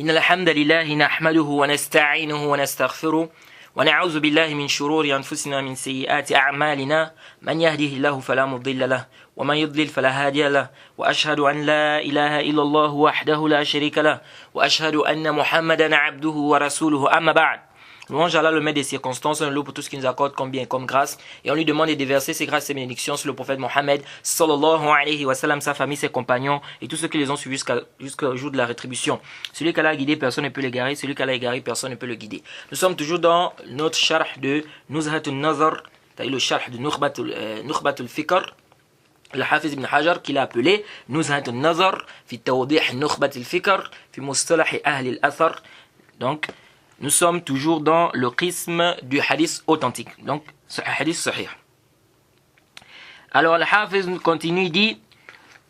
إن الحمد لله نحمده ونستعينه ونستغفره ونعوذ بالله من شرور أنفسنا من سيئات أعمالنا من يهده الله فلا مضل له ومن يضلل فلا هادي له وأشهد أن لا إله إلا الله وحده لا شريك له وأشهد أن محمدا عبده ورسوله أما بعد. Louange à Allah, le maître des circonstances, on loue pour tout ce qu'il nous accorde comme bien et comme grâce. Et on lui demande de déverser ses grâces et ses bénédictions sur le prophète Mohammed, sallallahu alayhi wa sallam, sa famille, ses compagnons et tous ceux qui les ont suivis jusqu'au jour de la rétribution. Celui qu'Allah a guidé, personne ne peut l'égarer. Celui qu'Allah a égaré, personne ne peut le guider. Nous sommes toujours dans notre sharh de Nuzhat al-Nazar, c'est-à-dire le sharh de Nukhbat al-Fikr. Le Hafiz ibn Hajar qui l'a appelé Nuzhat al-Nazar, fi tawdih Nukhbat al-Fikr, fi mustalah ahli al-Athar. Donc, nous sommes toujours dans le prisme du hadith authentique. Donc, ce hadith sahih. Alors, le Hafiz continue, il dit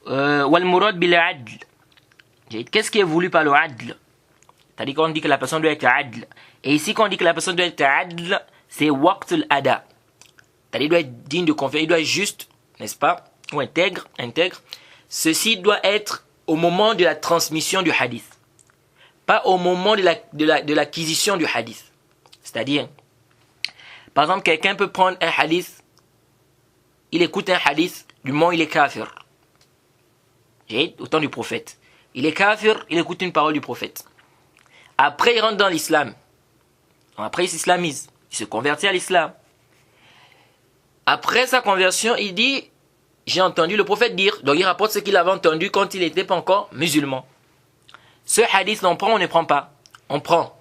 Wal murad bil adl. Qu'est-ce qui est voulu par le adl? C'est-à-dire qu'on dit que la personne doit être adl. Et ici, quand on dit que la personne doit être adl, c'est waqt al-ada. C'est-à-dire qu'il doit être digne de confiance, il doit être juste, n'est-ce pas? Ou intègre. Ceci doit être au moment de la transmission du hadith. Pas au moment de l'acquisition du hadith. C'est-à-dire, par exemple, quelqu'un peut prendre un hadith, il écoute un hadith, du moment où il est kafir. Au temps du prophète. Il est kafir, il écoute une parole du prophète. Après, il rentre dans l'islam. Après, il s'islamise. Il se convertit à l'islam. Après sa conversion, il dit, j'ai entendu le prophète dire. Donc, il rapporte ce qu'il avait entendu quand il n'était pas encore musulman. Ce hadith, on prend ou on ne prend pas? On prend.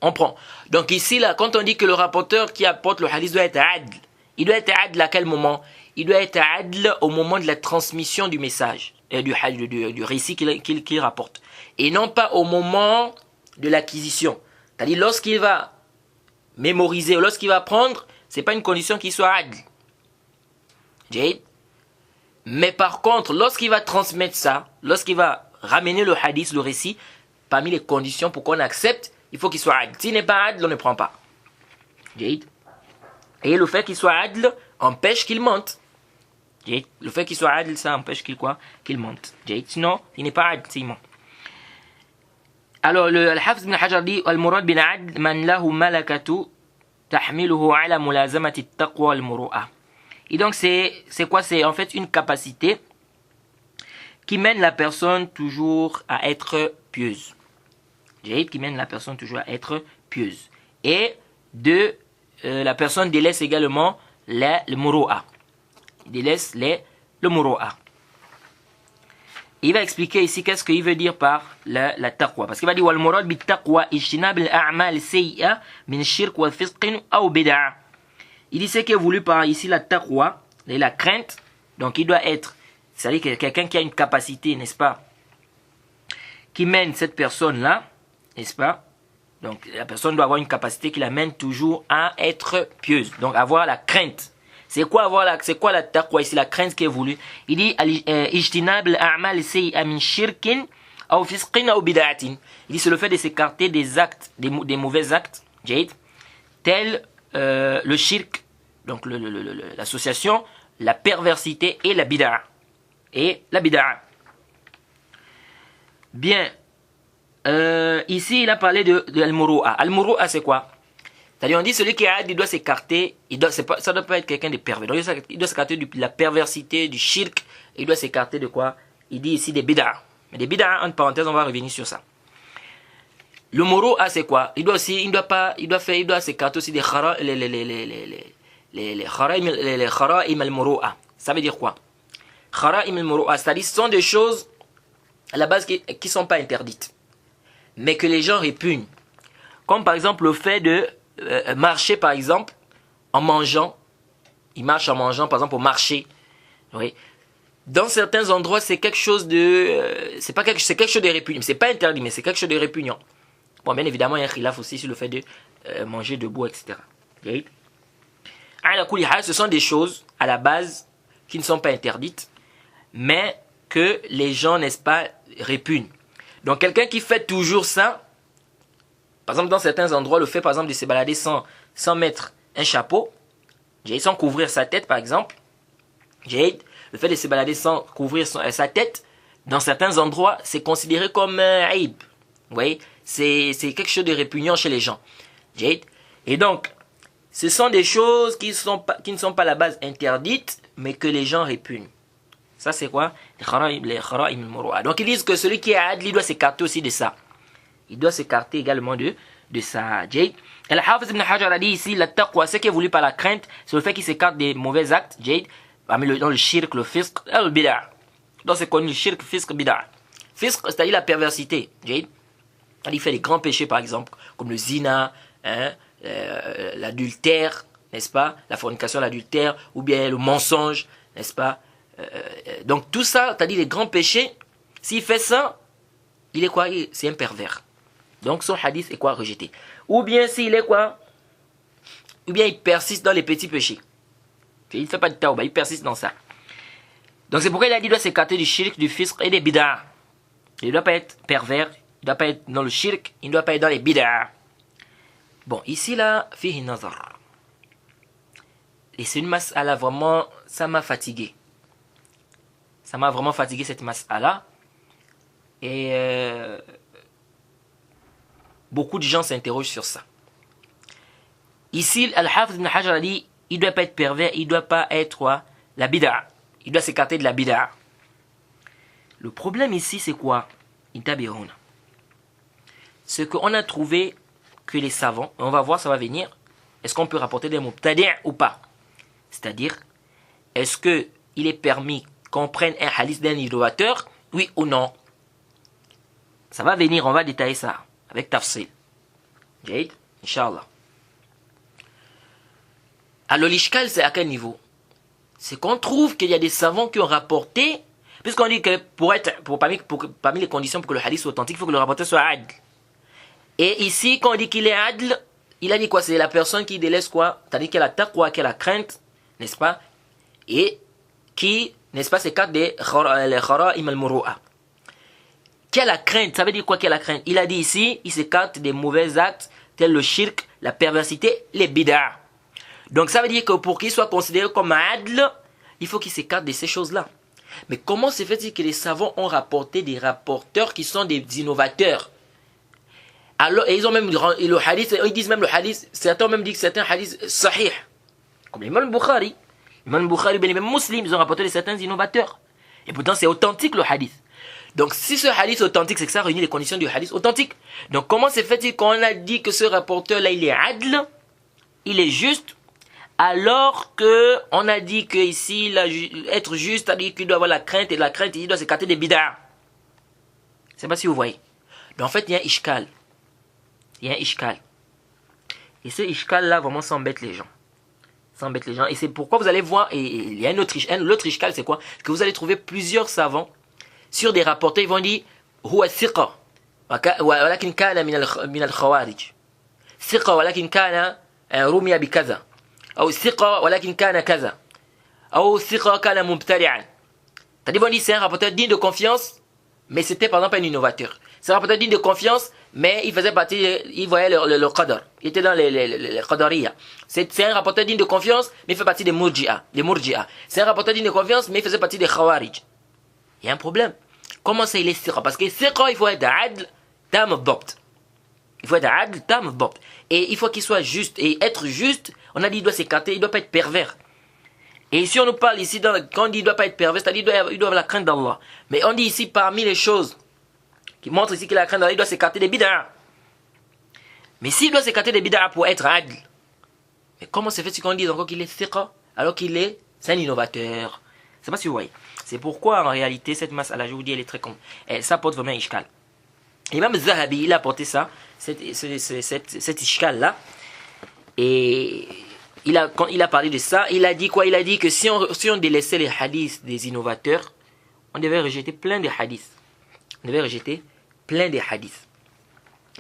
On prend. Donc ici, là, quand on dit que le rapporteur qui apporte le hadith doit être adl, il doit être adl à quel moment? Il doit être adl au moment de la transmission du message, du récit qu'il rapporte. Et non pas au moment de l'acquisition. C'est-à-dire, lorsqu'il va mémoriser, ou lorsqu'il va prendre, ce n'est pas une condition qu'il soit adl. Mais par contre, lorsqu'il va transmettre ça, lorsqu'il va ramener le hadith, le récit, parmi les conditions pour qu'on accepte, il faut qu'il soit adl. S'il n'est pas adl, on ne prend pas. Et le fait qu'il soit adl empêche qu'il mente. Le fait qu'il soit adl, ça empêche qu'il mente. Sinon, il n'est pas adl, il ment. Alors, le Hafiz ibn Hajar dit Al-Murad bin adl man lahu malakatu tahmiluhu ala mulazamati taqwa al-muru'a. Et donc, c'est quoi? C'est en fait une capacité qui mène la personne toujours à être pieuse. Qui mène la personne toujours à être pieuse. Et la personne délaisse également le muru'a. Il délaisse le muru'a. Il va expliquer ici qu'est-ce qu'il veut dire par la taqwa. Parce qu'il va dire wal murad bit taqwa ijtinab al a'mal sayyi'a min shirk wa fisqin aw bid'a. Il dit ce qui est voulu par ici la taqwa, la crainte. Donc il doit être, c'est-à-dire que quelqu'un qui a une capacité, n'est-ce pas, qui mène cette personne-là, n'est-ce pas? Donc la personne doit avoir une capacité qui l'amène toujours à être pieuse. Donc avoir la crainte. C'est quoi la taqwa ici, la crainte qui est voulue? Il dit ijtinab al-a'mal sayyi'a min shirkin aw fisqin aw bid'atin. Il dit c'est le fait de s'écarter des actes, des mauvais actes, tels le shirk, donc l'association, la perversité et la bid'a. Bien. Ici, il a parlé de al-muru'a. Al-muru'a, c'est quoi? C'est-à-dire, on dit celui qui a il doit s'écarter. Ça ne doit pas être quelqu'un de pervers. Donc, il doit s'écarter de la perversité, du shirk. Il doit s'écarter de quoi? Il dit ici des bid'a. Mais des bid'a, entre parenthèses, on va revenir sur ça. Le muru'a, c'est quoi? Il doit s'écarter aussi des khara'im al-muru'a. Ça veut dire quoi? Khara'im al-muru'a, c'est-à-dire ce sont des choses à la base qui ne sont pas interdites, mais que les gens répugnent. Comme par exemple le fait de marcher par exemple en mangeant. Il marche en mangeant par exemple au marché. Oui. Dans certains endroits c'est quelque chose de... c'est quelque chose de répugnant. C'est pas interdit mais c'est quelque chose de répugnant. Bon, bien évidemment il y a un khilaf aussi sur le fait de manger debout, etc. Okay. Ce sont des choses à la base qui ne sont pas interdites, mais que les gens, n'est-ce pas, répugnent. Donc quelqu'un qui fait toujours ça, par exemple dans certains endroits, le fait par exemple de se balader sans mettre un chapeau, sans couvrir sa tête par exemple, le fait de se balader sans couvrir sa tête, dans certains endroits, c'est considéré comme aïb. Vous voyez, c'est quelque chose de répugnant chez les gens. Et donc, ce sont des choses qui ne sont pas à la base interdites, mais que les gens répugnent. Ça, c'est quoi? Les khara'im al-muru'a. Donc, ils disent que celui qui est adl, il doit s'écarter aussi de ça. Il doit s'écarter également de ça. Et Al-Hafiz ibn Hajar a dit ici, la taqwa, ce qui est voulu par la crainte, c'est le fait qu'il s'écarte des mauvais actes, dans le shirk, le fisq, le bid'a. Donc, c'est connu, le shirk, fisq, bid'a. Fisq, c'est-à-dire la perversité. Il fait des grands péchés, par exemple, comme le zina, l'adultère, n'est-ce pas? La fornication, l'adultère, ou bien le mensonge, n'est-ce pas? Donc tout ça, c'est-à-dire les grands péchés, s'il fait ça, il est quoi? C'est un pervers. Donc son hadith est quoi? Rejeté. Ou bien s'il est quoi? Ou bien il persiste dans les petits péchés. Il ne fait pas de tawba, il persiste dans ça. Donc c'est pourquoi il a dit qu'il doit s'écarter du shirk, du fisq et des bid'a. Il ne doit pas être pervers, il ne doit pas être dans le shirk, il ne doit pas être dans les bid'a. Bon, ici là, fihi nazar. Et c'est une mas'ala vraiment, ça m'a fatigué. Ça m'a vraiment fatigué cette mas'ala. Et beaucoup de gens s'interrogent sur ça. Ici, Al-Hafiz ibn Hajar a dit, il ne doit pas être pervers, il ne doit pas être la bid'a. Il doit s'écarter de la bid'a. Le problème ici, c'est quoi? Intabiruna. Ce qu'on a trouvé que les savants, on va voir, ça va venir, est-ce qu'on peut rapporter des mubtadi' ou pas? C'est-à-dire, est-ce qu'il est permis qu'on prenne un hadith d'un innovateur, oui ou non? Ça va venir, on va détailler ça avec tafsil. Jaïd, Inch'Allah. Alors l'ishkal, c'est à quel niveau? C'est qu'on trouve qu'il y a des savants qui ont rapporté, puisqu'on dit que parmi les conditions pour que le hadith soit authentique, il faut que le rapporteur soit adl. Et ici, quand on dit qu'il est adl, il a dit quoi? C'est la personne qui délaisse quoi? C'est-à-dire qu'elle a taqwa, qu'elle a crainte, n'est-ce pas? Et qui, n'est-ce pas, s'écarte des khara'im al-muru'a. Quelle a crainte? Ça veut dire quoi qu'elle a crainte? Il a dit ici, il s'écarte des mauvais actes, tels le shirk, la perversité, les bid'a. Donc ça veut dire que pour qu'il soit considéré comme adl, il faut qu'il s'écarte de ces choses-là. Mais comment se fait-il que les savants ont rapporté des rapporteurs qui sont des innovateurs? Alors, et ils ont même le hadith, ils disent même le hadith, certains ont même dit que c'est un hadith sahih. Comme l'imam Bukhari. L'imam Bukhari, ben les mêmes musulmans, ils ont rapporté de certains innovateurs. Et pourtant, c'est authentique le hadith. Donc, si ce hadith est authentique, c'est que ça réunit les conditions du hadith authentique. Donc, comment se fait-il qu'on a dit que ce rapporteur-là, il est adl, il est juste, alors que on a dit que ici, être juste, c'est-à-dire qu'il doit avoir la crainte, et la crainte, il doit s'écarter des bid'a. Je ne sais pas si vous voyez. Mais en fait, il y a un ishkal. Il y a un ishkal. Et ce ishkal-là, vraiment, ça embête les gens. Ça embête les gens. Et c'est pourquoi vous allez voir, et il y a l'autre ishkal, c'est quoi? C'est que vous allez trouver plusieurs savants sur des rapporteurs, ils vont dire huwa thiqa walakin kana min al-khawarij. Thiqa walakin kana rumiya bi kaza. Ou thiqa walakin kana kaza. Ou thiqa kana mubtadi'an. C'est-à-dire, ils vont dire c'est un rapporteur digne de confiance, mais c'était par exemple un innovateur. C'est un rapporteur digne de confiance, mais il faisait partie, il voyait le qadar. Il était dans les qadariya. C'est un rapporteur digne de confiance, mais il fait partie des murji'a. C'est un rapporteur digne de confiance, mais il faisait partie des khawarij. Il y a un problème. Comment ça il est thiqa? Parce que thiqa, il faut être adl, tam al-dabt. Il faut être adl, tam al-dabt. Et il faut qu'il soit juste. Et être juste, on a dit il doit s'écarter, il ne doit pas être pervers. Et si on nous parle ici, quand on dit il ne doit pas être pervers, c'est-à-dire il doit avoir la crainte d'Allah. Mais on dit ici, parmi les choses qui montrent ici qu'il a la crainte d'Allah, il doit s'écarter des bid'a. Mais s'il doit s'écarter des bid'a pour être adl, mais comment se fait-il qu'on dit encore qu'il est thiqa, alors c'est un innovateur? Je ne sais pas si vous voyez. C'est pourquoi en réalité cette mas'ala, je vous dis, elle est très con. Ça porte vraiment un ishkal. Et même Zahabi, il a apporté ça, cet ishkal-là. Et quand il a parlé de ça, il a dit quoi? Il a dit que si on délaissait les hadiths des innovateurs, on devait rejeter plein de hadiths.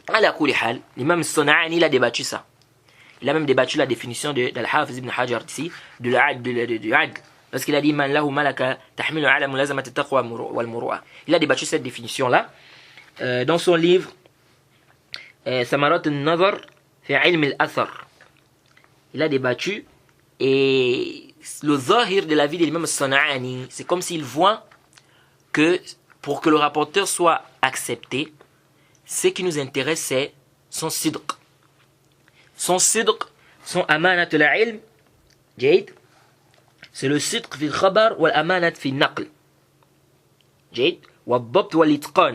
Ala kulli hal, l'imam Sana'ani, il a débattu ça. Il a même débattu la définition d'Al-Hafiz ibn Hajar ici, de l'adl. Parce qu'il a dit man lahu malaka tahmilu ala mulazamati taqwa wal muru'a. Il a débattu cette définition là dans son livre Samarat an-nazar fi ilm al-athar. Il a débattu et le zahir de la vie de l'imam Sana'ani, c'est comme s'il voit que pour que le rapporteur soit accepté, ce qui nous intéresse, c'est son sidq. Son sidq, son amanat al-ilm, جيد, c'est le sidq fi al-khabar wal amanat fi al-naql. جيد, wal dabt wal itqan.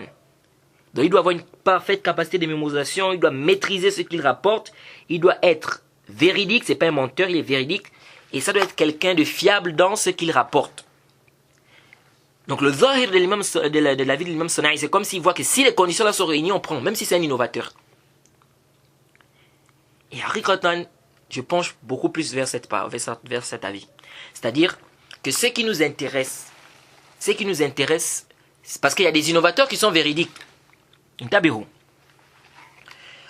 Donc il doit avoir une parfaite capacité de mémorisation, il doit maîtriser ce qu'il rapporte, il doit être véridique, c'est pas un menteur, il est véridique, et ça doit être quelqu'un de fiable dans ce qu'il rapporte. Donc le zahir de la vie de l'imam Sana'i, c'est comme s'il voit que si les conditions là sont réunies, on prend, même si c'est un innovateur. Et Harikatan, je penche beaucoup plus vers cet avis. C'est-à-dire que ce qui nous intéresse, c'est parce qu'il y a des innovateurs qui sont véridiques.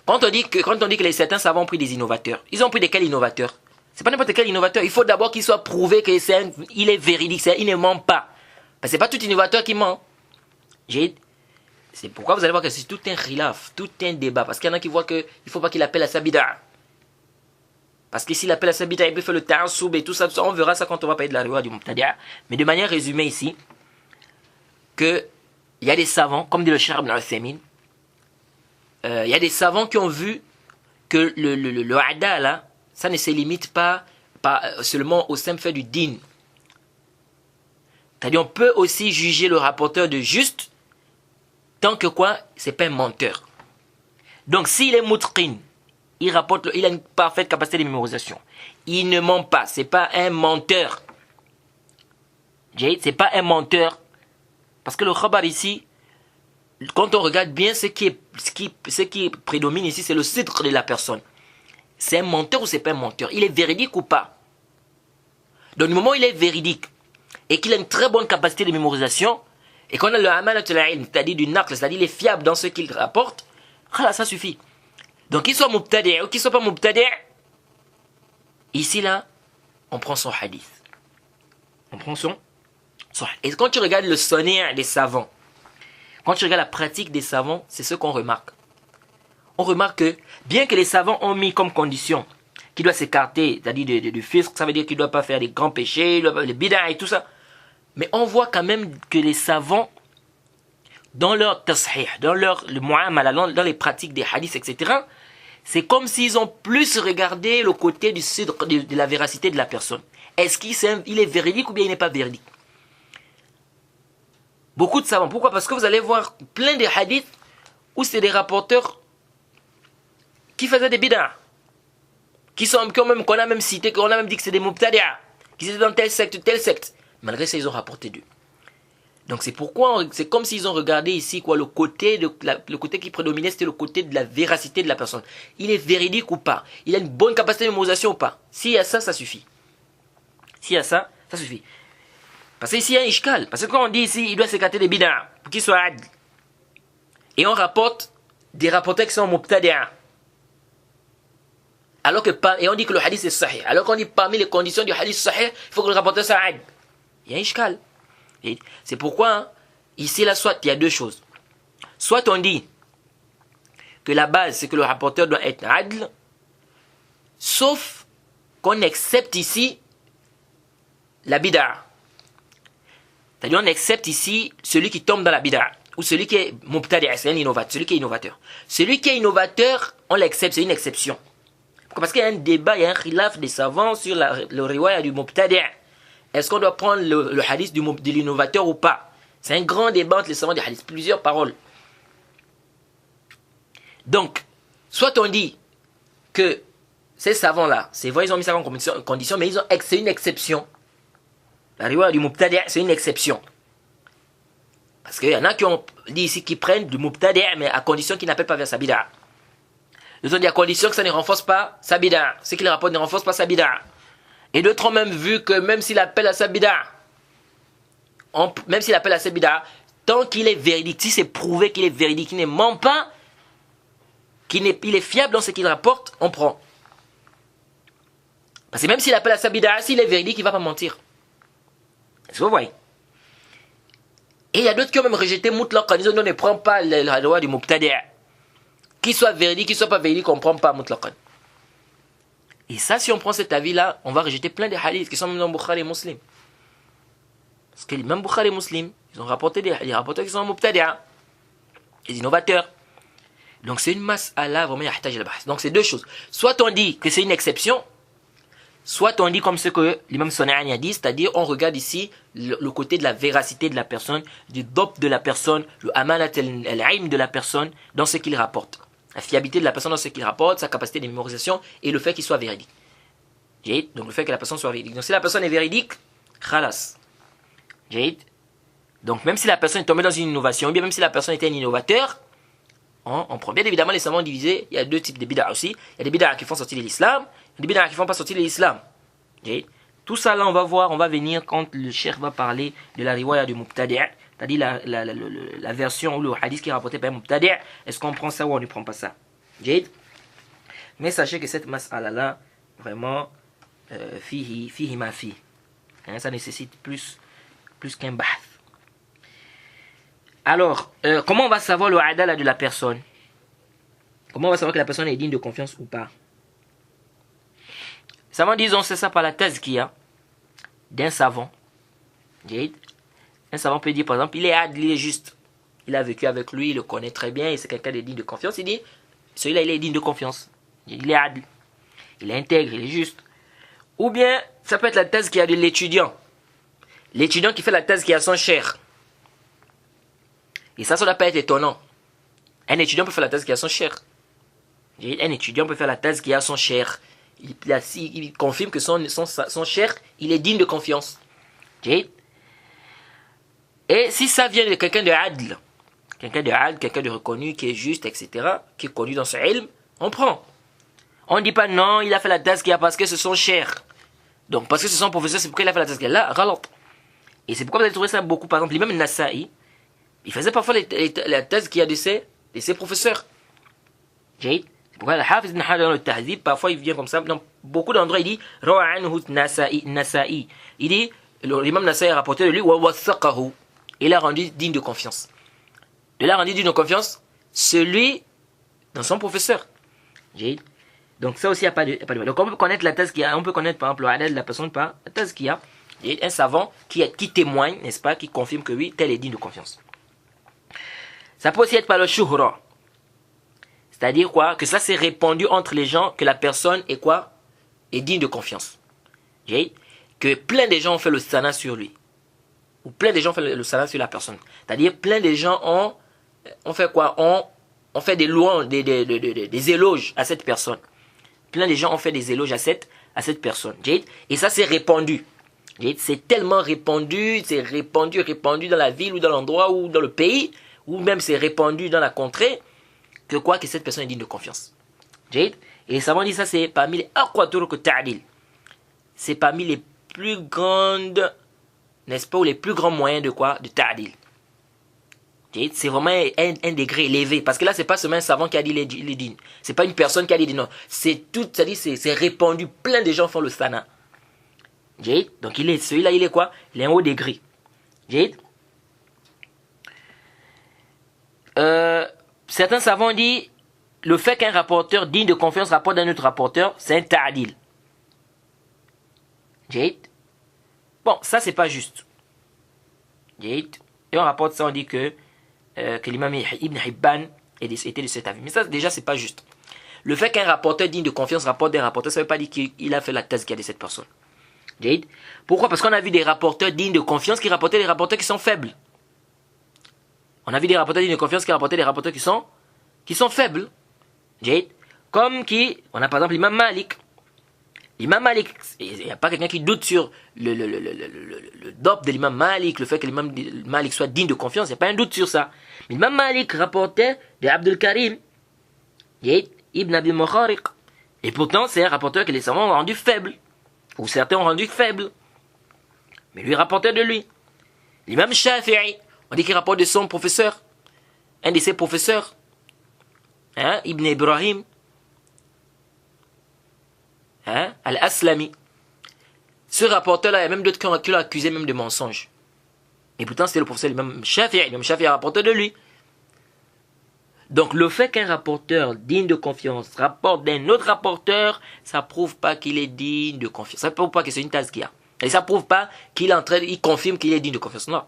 Quand on dit que certains savants ont pris des innovateurs, ils ont pris de quels innovateurs? C'est pas n'importe quel innovateur. Il faut d'abord qu'il soit prouvé qu'il est véridique, il ne ment pas. Parce que c'est pas tout innovateur qui ment. C'est pourquoi vous allez voir que c'est tout un khilaf, tout un débat. Parce qu'il y en a qui voient qu'il ne faut pas qu'il appelle à sa bid'a. Parce que s'il appelle à sa bid'a, il peut faire le ta'assoub et tout ça. On verra ça quand on va parler de la riwaya du Mubtadi'a. Mais de manière résumée ici, qu'il y a des savants, comme dit le Cheikh Ibn Uthaymin, il y a des savants qui ont vu que le ada là, ça ne se limite pas seulement au simple fait du din. C'est-à-dire on peut aussi juger le rapporteur de juste tant que quoi, c'est pas un menteur. Donc s'il est mutqin, il a une parfaite capacité de mémorisation. Il ne ment pas, c'est pas un menteur. C'est pas un menteur. Parce que le khabar ici, quand on regarde bien ce qui prédomine ici, c'est le sidq de la personne. C'est un menteur ou c'est pas un menteur? Il est véridique ou pas? Donc du moment où il est véridique et qu'il a une très bonne capacité de mémorisation et qu'on a le amanat al-ilm, c'est-à-dire du naql, c'est-à-dire il est fiable dans ce qu'il rapporte, ça suffit. Donc qu'il soit mubtadi' ou qu'il soit pas mubtadi', ici là, on prend son hadith. On prend son hadith. Et quand tu regardes le sonner des savants, quand tu regardes la pratique des savants, c'est ce qu'on remarque. On remarque que, bien que les savants ont mis comme condition qu'il doit s'écarter, c'est-à-dire du fisq, ça veut dire qu'il ne doit pas faire des grands péchés, les bid'a et tout ça. Mais on voit quand même que les savants, dans leur tashih, dans le mu'amala, dans les pratiques des hadiths, etc., c'est comme s'ils ont plus regardé le côté du sidq, de la véracité de la personne. Est-ce qu'il est véridique ou bien il n'est pas véridique? Beaucoup de savants. Pourquoi? Parce que vous allez voir plein de hadiths où c'est des rapporteurs qui faisaient des bid'a, qu'on a même cité, qu'on a même dit que c'est des mubtadi'a, qui étaient dans telle secte. Malgré ça, ils ont rapporté d'eux. Donc c'est pourquoi, c'est comme s'ils ont regardé ici, quoi, le côté qui prédominait, c'était le côté de la véracité de la personne. Il est véridique ou pas? Il a une bonne capacité de mémorisation ou pas? S'il y a ça, ça suffit. S'il y a ça, ça suffit. Parce qu'ici, il y a un ishkal. Parce que quand on dit ici, il doit s'écarter des bid'a, pour qu'il soit adl. Et on rapporte des rapporteurs qui sont mubtadi'a. Et on dit que le hadith est sahih. Alors qu'on dit parmi les conditions du hadith sahih, il faut que le rapporteur soit adl. Il y a un ishkal. C'est pourquoi, ici, là, soit il y a deux choses. Soit on dit que la base, c'est que le rapporteur doit être adl, sauf qu'on accepte ici la bid'a. C'est-à-dire on accepte ici celui qui tombe dans la bid'a, ou celui qui est mubtadi', c'est un innovateur, celui qui est innovateur. Celui qui est innovateur, on l'accepte, c'est une exception. Parce qu'il y a un débat, il y a un khilaf des savants sur le riwaya du mubtadi'. Est-ce qu'on doit prendre le hadith de l'innovateur ou pas? C'est un grand débat entre les savants des hadiths, plusieurs paroles. Donc, soit on dit que ces savants-là, c'est vrai, ils ont mis ça en condition, mais c'est une exception. La riwaya du mubtadi', c'est une exception. Parce qu'il y en a qui ont dit ici qu'ils prennent du mubtadi', mais à condition qu'ils n'appellent pas vers sa bid'a. Ils ont dit à condition que ça ne renforce pas sa bid'a. Ce qu'ils rapportent ne renforce pas sa bid'a. Et d'autres ont même vu que même s'il appelle à sa bid'a, tant qu'il est véridique, si c'est prouvé qu'il est véridique, qu'il ne ment pas, il est fiable dans ce qu'il rapporte, on prend. Parce que même s'il appelle à sa bid'a, s'il est véridique, il ne va pas mentir. Est-ce que vous voyez? Et il y a d'autres qui ont même rejeté mutlaq en disant non, ne prend pas la loi du mubtadi'. Qu'il soit véridique, qu'il soit pas véridique, on ne prend pas mutlaq. Et ça, si on prend cet avis-là, on va rejeter plein de hadiths qui sont même dans Bukhari et Muslim. Parce que même Bukhari et Muslim, ils ont rapporté des rapporteurs qui sont mubtadi'a, des innovateurs. Donc c'est une mas'ala vraiment yahtaj al-bahth. Donc c'est deux choses. Soit on dit que c'est une exception, soit on dit comme ce que l'imam San'ani a dit, c'est-à-dire on regarde ici le côté de la véracité de la personne, du dop de la personne, le amanat al-ilm de la personne dans ce qu'il rapporte. La fiabilité de la personne dans ce qu'il rapporte, sa capacité de mémorisation et le fait qu'il soit véridique. Donc le fait que la personne soit véridique. Donc si la personne est véridique, khalas. Donc même si la personne est tombée dans une innovation, ou bien même si la personne était un innovateur, on prend bien évidemment les savants divisés. Il y a deux types de bid'a aussi. Il y a des bid'a qui font sortir de l'islam, et des bid'a qui font pas sortir de l'islam. Tout ça là on va voir, on va venir quand le cheikh va parler de la riwaya du Mubtadi', c'est-à-dire la version ou le hadith qui est rapporté par un Mubtadi', est-ce qu'on prend ça ou on ne prend pas ça. Mais sachez que cette mas'ala là, vraiment, fihi ma fi. Ça nécessite plus qu'un bahth. Alors, comment on va savoir le adala de la personne? Comment on va savoir que la personne est digne de confiance ou pas? Les savants disent, on sait ça par la tazkiya d'un savant. Un savant peut dire, par exemple, il est adl, il est juste. Il a vécu avec lui, il le connaît très bien, et c'est quelqu'un de digne de confiance. Il dit, celui-là, il est digne de confiance. Il est adl, il est intègre, il est juste. Ou bien, ça peut être la tazkiya de l'étudiant. L'étudiant qui fait la tazkiya à son cher. Et ça doit pas être étonnant. Un étudiant peut faire la thèse qui a son cher. Un étudiant peut faire la thèse qui a son cher. Il confirme que son cher, il est digne de confiance. Et si ça vient de quelqu'un de adl, quelqu'un de reconnu, qui est juste, etc., qui est connu dans ce ilm, on prend. On ne dit pas non, il a fait la thèse qui a parce que c'est son cher. Donc parce que c'est son professeur, c'est pourquoi il a fait la thèse qui a là, ralente. Et c'est pourquoi vous allez trouver ça beaucoup, par exemple, l'imam Nasa'i, il faisait parfois la thèse qu'il y a de ses professeurs. C'est pourquoi le Hafiz ibn Hajar dans le Tahzib, parfois il vient comme ça. Dans beaucoup d'endroits, il dit Rawa anhu Nasa'i. Il dit l'imam Nasa'i a rapporté de lui wa wathaqahu. Il a rendu digne de confiance. Il a rendu digne de confiance celui dans son professeur. Donc ça aussi, il n'y a pas de mal. Donc on peut connaître la thèse qu'il y a. On peut connaître par exemple le hadith de la personne par la thèse qu'il y a. Il y a un savant qui témoigne, n'est-ce pas, qui confirme que oui, tel est digne de confiance. Ça peut aussi être par le shuhra. C'est-à-dire quoi? Que ça s'est répandu entre les gens, que la personne est quoi? Est digne de confiance. Que plein de gens ont fait le sana sur lui. Ou plein de gens ont fait le sana sur la personne. C'est-à-dire plein de gens ont fait quoi? On fait des louanges, des éloges à cette personne. Plein de gens ont fait des éloges à cette personne. Et ça s'est répandu. C'est tellement répandu, c'est répandu dans la ville ou dans l'endroit ou dans le pays, ou même c'est répandu dans la contrée, que quoi que cette personne est digne de confiance. Et les savants disent ça, c'est parmi les aqwatur que ta'dil. C'est parmi les plus grandes, n'est-ce pas, ou les plus grands moyens de quoi? De ta'dil. C'est vraiment un degré élevé. Parce que là, c'est pas seulement un savant qui a dit il est digne. C'est pas une personne qui a dit non. C'est tout, c'est répandu. Plein de gens font le sana. Donc celui-là, il est quoi? Il est un haut degré. Certains savants disent le fait qu'un rapporteur digne de confiance rapporte d'un autre rapporteur, c'est un ta'dil. Bon, ça c'est pas juste. Et on rapporte ça, on dit que l'imam Ibn Hibban était de cet avis. Mais ça déjà c'est pas juste. Le fait qu'un rapporteur digne de confiance rapporte d'un rapporteur, ça veut pas dire qu'il a fait la thèse qu'il y a de cette personne. Pourquoi? Parce qu'on a vu des rapporteurs dignes de confiance qui rapportaient des rapporteurs qui sont faibles. On a vu des rapporteurs dignes de confiance qui rapportaient des rapporteurs qui sont faibles. Comme on a par exemple l'imam Malik. L'imam Malik, il n'y a pas quelqu'un qui doute sur le dop de l'imam Malik, le fait que l'imam Malik soit digne de confiance, il n'y a pas un doute sur ça. Mais l'imam Malik rapportait de Abdul Karim, Ibn Abi Mukhariq. Et pourtant, c'est un rapporteur que les savants ont rendu faible. Ou certains ont rendu faible. Mais lui rapportait de lui. L'imam Shafi'i, on dit qu'il rapporte de son professeur. Un de ses professeurs. Ibn Ibrahim. Al-Aslami. Ce rapporteur-là, il y a même d'autres qui l'ont accusé même de mensonge. Et pourtant, c'était le professeur l'imam Shafi'i. L'imam Shafi'i a rapporté de lui. Donc le fait qu'un rapporteur digne de confiance rapporte d'un autre rapporteur, ça prouve pas qu'il est digne de confiance. Ça prouve pas que c'est une tasse qu'il y a. Et ça prouve pas il confirme qu'il est digne de confiance. Non.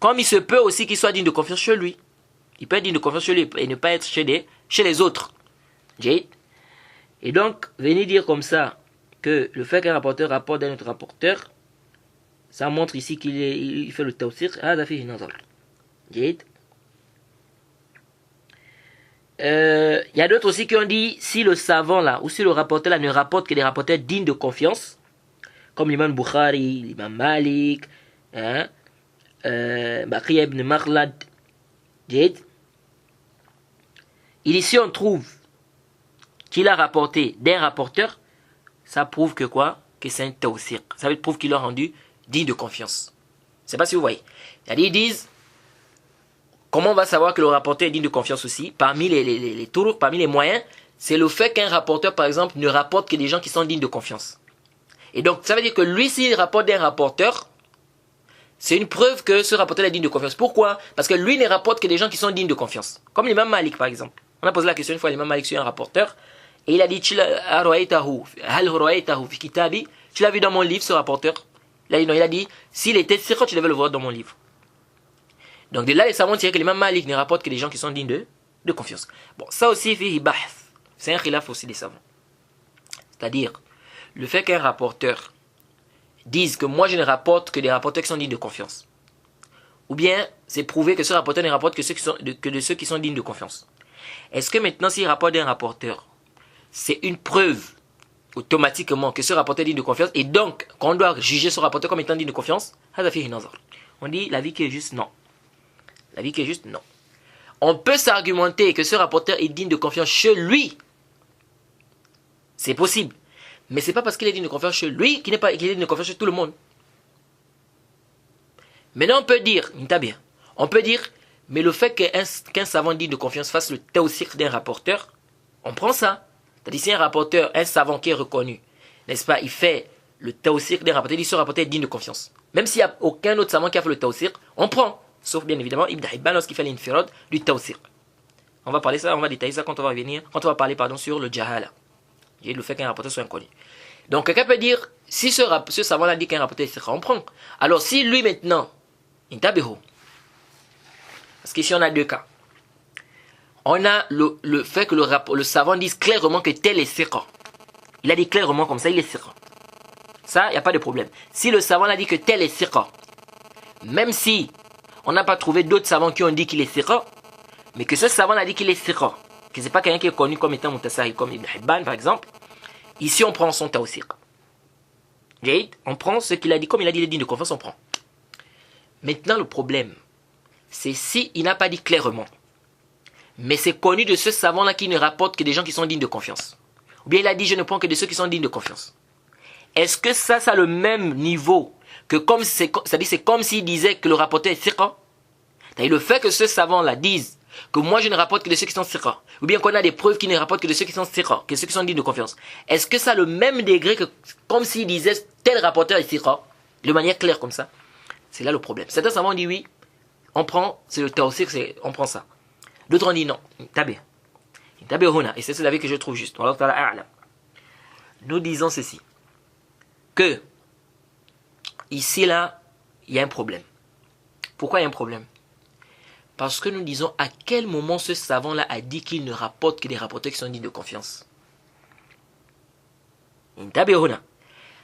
Comme il se peut aussi qu'il soit digne de confiance chez lui. Il peut être digne de confiance chez lui et ne pas être chez les autres. Et donc, venir dire comme ça que le fait qu'un rapporteur rapporte d'un autre rapporteur, ça montre ici qu'il fait le tawsir. Il y a d'autres aussi qui ont dit, si le savant là, ou si le rapporteur là ne rapporte que des rapporteurs dignes de confiance, comme l'imam Bukhari, l'imam Malik, Baqi ibn Makhlad, ici on trouve qu'il a rapporté d'un rapporteur, ça prouve que quoi? Que c'est un tawsir. Ça prouve qu'il l'a rendu digne de confiance. Je ne sais pas si vous voyez. C'est-à-dire, ils disent, comment on va savoir que le rapporteur est digne de confiance aussi? Parmi les tours, parmi les moyens, c'est le fait qu'un rapporteur, par exemple, ne rapporte que des gens qui sont dignes de confiance. Et donc, ça veut dire que lui, s'il rapporte d'un rapporteur, c'est une preuve que ce rapporteur est digne de confiance. Pourquoi? Parce que lui ne rapporte que des gens qui sont dignes de confiance. Comme l'imam Malik, par exemple. On a posé la question une fois à l'imam Malik sur un rapporteur. Et il a dit, tu l'as vu dans mon livre, ce rapporteur? Il a dit, s'il était sûr, tu devais le voir dans mon livre. Donc de là, les savants tirent que l'imam Malik ne rapporte que des gens qui sont dignes de confiance. Bon, ça aussi, c'est un khilaf aussi des savants. C'est-à-dire, le fait qu'un rapporteur dise que moi je ne rapporte que des rapporteurs qui sont dignes de confiance. Ou bien, c'est prouvé que ce rapporteur ne rapporte que de ceux qui sont dignes de confiance. Est-ce que maintenant, s'il rapporte d'un rapporteur, c'est une preuve automatiquement que ce rapporteur est digne de confiance et donc qu'on doit juger ce rapporteur comme étant digne de confiance? On dit la vie qui est juste, non. La vie qui est juste, non. On peut s'argumenter que ce rapporteur est digne de confiance chez lui. C'est possible. Mais ce n'est pas parce qu'il est digne de confiance chez lui qu'il est digne de confiance chez tout le monde. Maintenant, on peut dire, mais le fait qu'un savant digne de confiance fasse le tawsir d'un rapporteur, on prend ça. C'est-à-dire, si un rapporteur, un savant qui est reconnu, n'est-ce pas, il fait le tawsir d'un rapporteur, il dit ce rapporteur est digne de confiance. Même s'il n'y a aucun autre savant qui a fait le tawsir, on prend. Sauf bien évidemment Ibn Hibban lorsqu'il fait l'infirad du tawsir. On va parler ça, on va détailler ça quand on va parler sur le jahala. Le fait qu'un rapporteur soit inconnu. Donc quelqu'un peut dire, si ce savant a dit qu'un rapporteur est sira, on prend. Alors si lui maintenant, intabeho, parce qu'ici on a deux cas. On a le fait que le savant dise clairement que tel est sira. Il a dit clairement comme ça, il est sira. Ça, il n'y a pas de problème. Si le savant a dit que tel est sira, même si on n'a pas trouvé d'autres savants qui ont dit qu'il est sira, mais que ce savant a dit qu'il est sira, que ce n'est pas quelqu'un qui est connu comme étant mutasahil, comme Ibn Hibban par exemple, ici on prend son tawsir. On prend ce qu'il a dit, comme il a dit, il est digne de confiance, on prend. Maintenant le problème, c'est si il n'a pas dit clairement, mais c'est connu de ce savant-là qui ne rapporte que des gens qui sont dignes de confiance. Ou bien il a dit, je ne prends que de ceux qui sont dignes de confiance. Est-ce que ça a le même niveau que c'est comme s'il disait que le rapporteur est sira? C'est-à-dire le fait que ce savant-là dise que moi je ne rapporte que de ceux qui sont sira, ou bien qu'on a des preuves qui ne rapportent que de ceux qui sont sira, que ceux qui sont dignes de confiance. Est-ce que ça a le même degré que comme s'il disait tel rapporteur est sira, de manière claire comme ça? C'est là le problème. Certains savants disent oui, on prend, c'est le tawsir, on prend ça. D'autres ont dit non, tabé huna, et c'est l'avis que je trouve juste. Nous disons ceci, que ici là, il y a un problème. Pourquoi il y a un problème? Parce que nous disons à quel moment ce savant-là a dit qu'il ne rapporte que des rapporteurs qui sont dignes de confiance.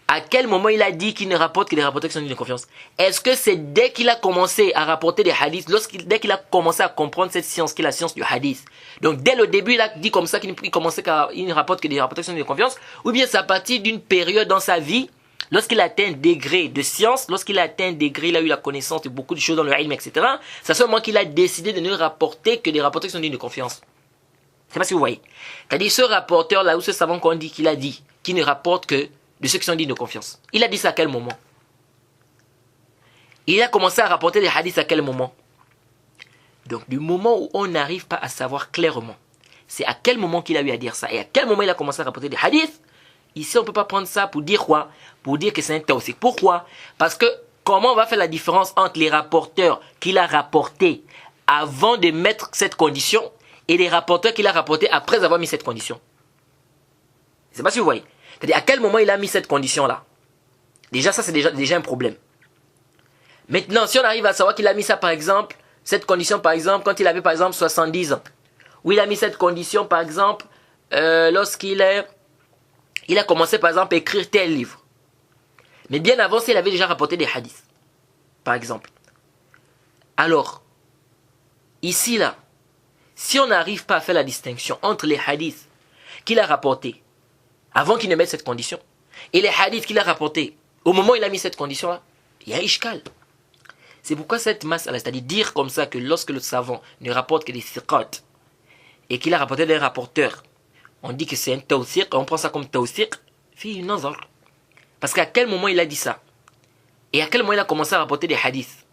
À quel moment il a dit qu'il ne rapporte que des rapporteurs qui sont dignes de confiance? Est-ce que c'est dès qu'il a commencé à rapporter des hadiths, dès qu'il a commencé à comprendre cette science qui est la science du hadith? Donc dès le début, il a dit comme ça qu'il ne rapporte que des rapporteurs qui sont dignes de confiance? Ou bien c'est à partir d'une période dans sa vie, lorsqu'il a atteint un degré de science, lorsqu'il a atteint un degré, il a eu la connaissance de beaucoup de choses dans le ilm, etc. C'est à ce moment qu'il a décidé de ne rapporter que des rapporteurs qui sont dignes de confiance. Je ne sais pas si vous voyez. C'est-à-dire ce rapporteur là, ou ce savant qu'on dit qu'il a dit, qui ne rapporte que de ceux qui sont dignes de confiance. Il a dit ça à quel moment? Il a commencé à rapporter des hadiths à quel moment? Donc du moment où on n'arrive pas à savoir clairement, c'est à quel moment qu'il a eu à dire ça, et à quel moment il a commencé à rapporter des hadiths. Ici, on ne peut pas prendre ça pour dire quoi? Pour dire que c'est un tawsir. Pourquoi? Parce que comment on va faire la différence entre les rapporteurs qu'il a rapportés avant de mettre cette condition et les rapporteurs qu'il a rapportés après avoir mis cette condition? Je ne sais pas si vous voyez. C'est-à-dire à quel moment il a mis cette condition-là? Déjà, ça c'est déjà un problème. Maintenant, si on arrive à savoir qu'il a mis ça par exemple, cette condition par exemple, quand il avait par exemple 70 ans, ou il a mis cette condition par exemple, lorsqu'il il a commencé par exemple à écrire tel livre. Mais bien avant, il avait déjà rapporté des hadiths, par exemple. Alors, ici là, si on n'arrive pas à faire la distinction entre les hadiths qu'il a rapportés avant qu'il ne mette cette condition, et les hadiths qu'il a rapportés au moment où il a mis cette condition-là, il y a un ishkal. C'est pourquoi cette masse, c'est-à-dire dire comme ça que lorsque le savant ne rapporte que des thiqat et qu'il a rapporté des rapporteurs, on dit que c'est un tawsiq, on prend ça comme tawsiq, fi nazar. Parce qu'à quel moment il a dit ça? Et à quel moment il a commencé à rapporter des hadiths?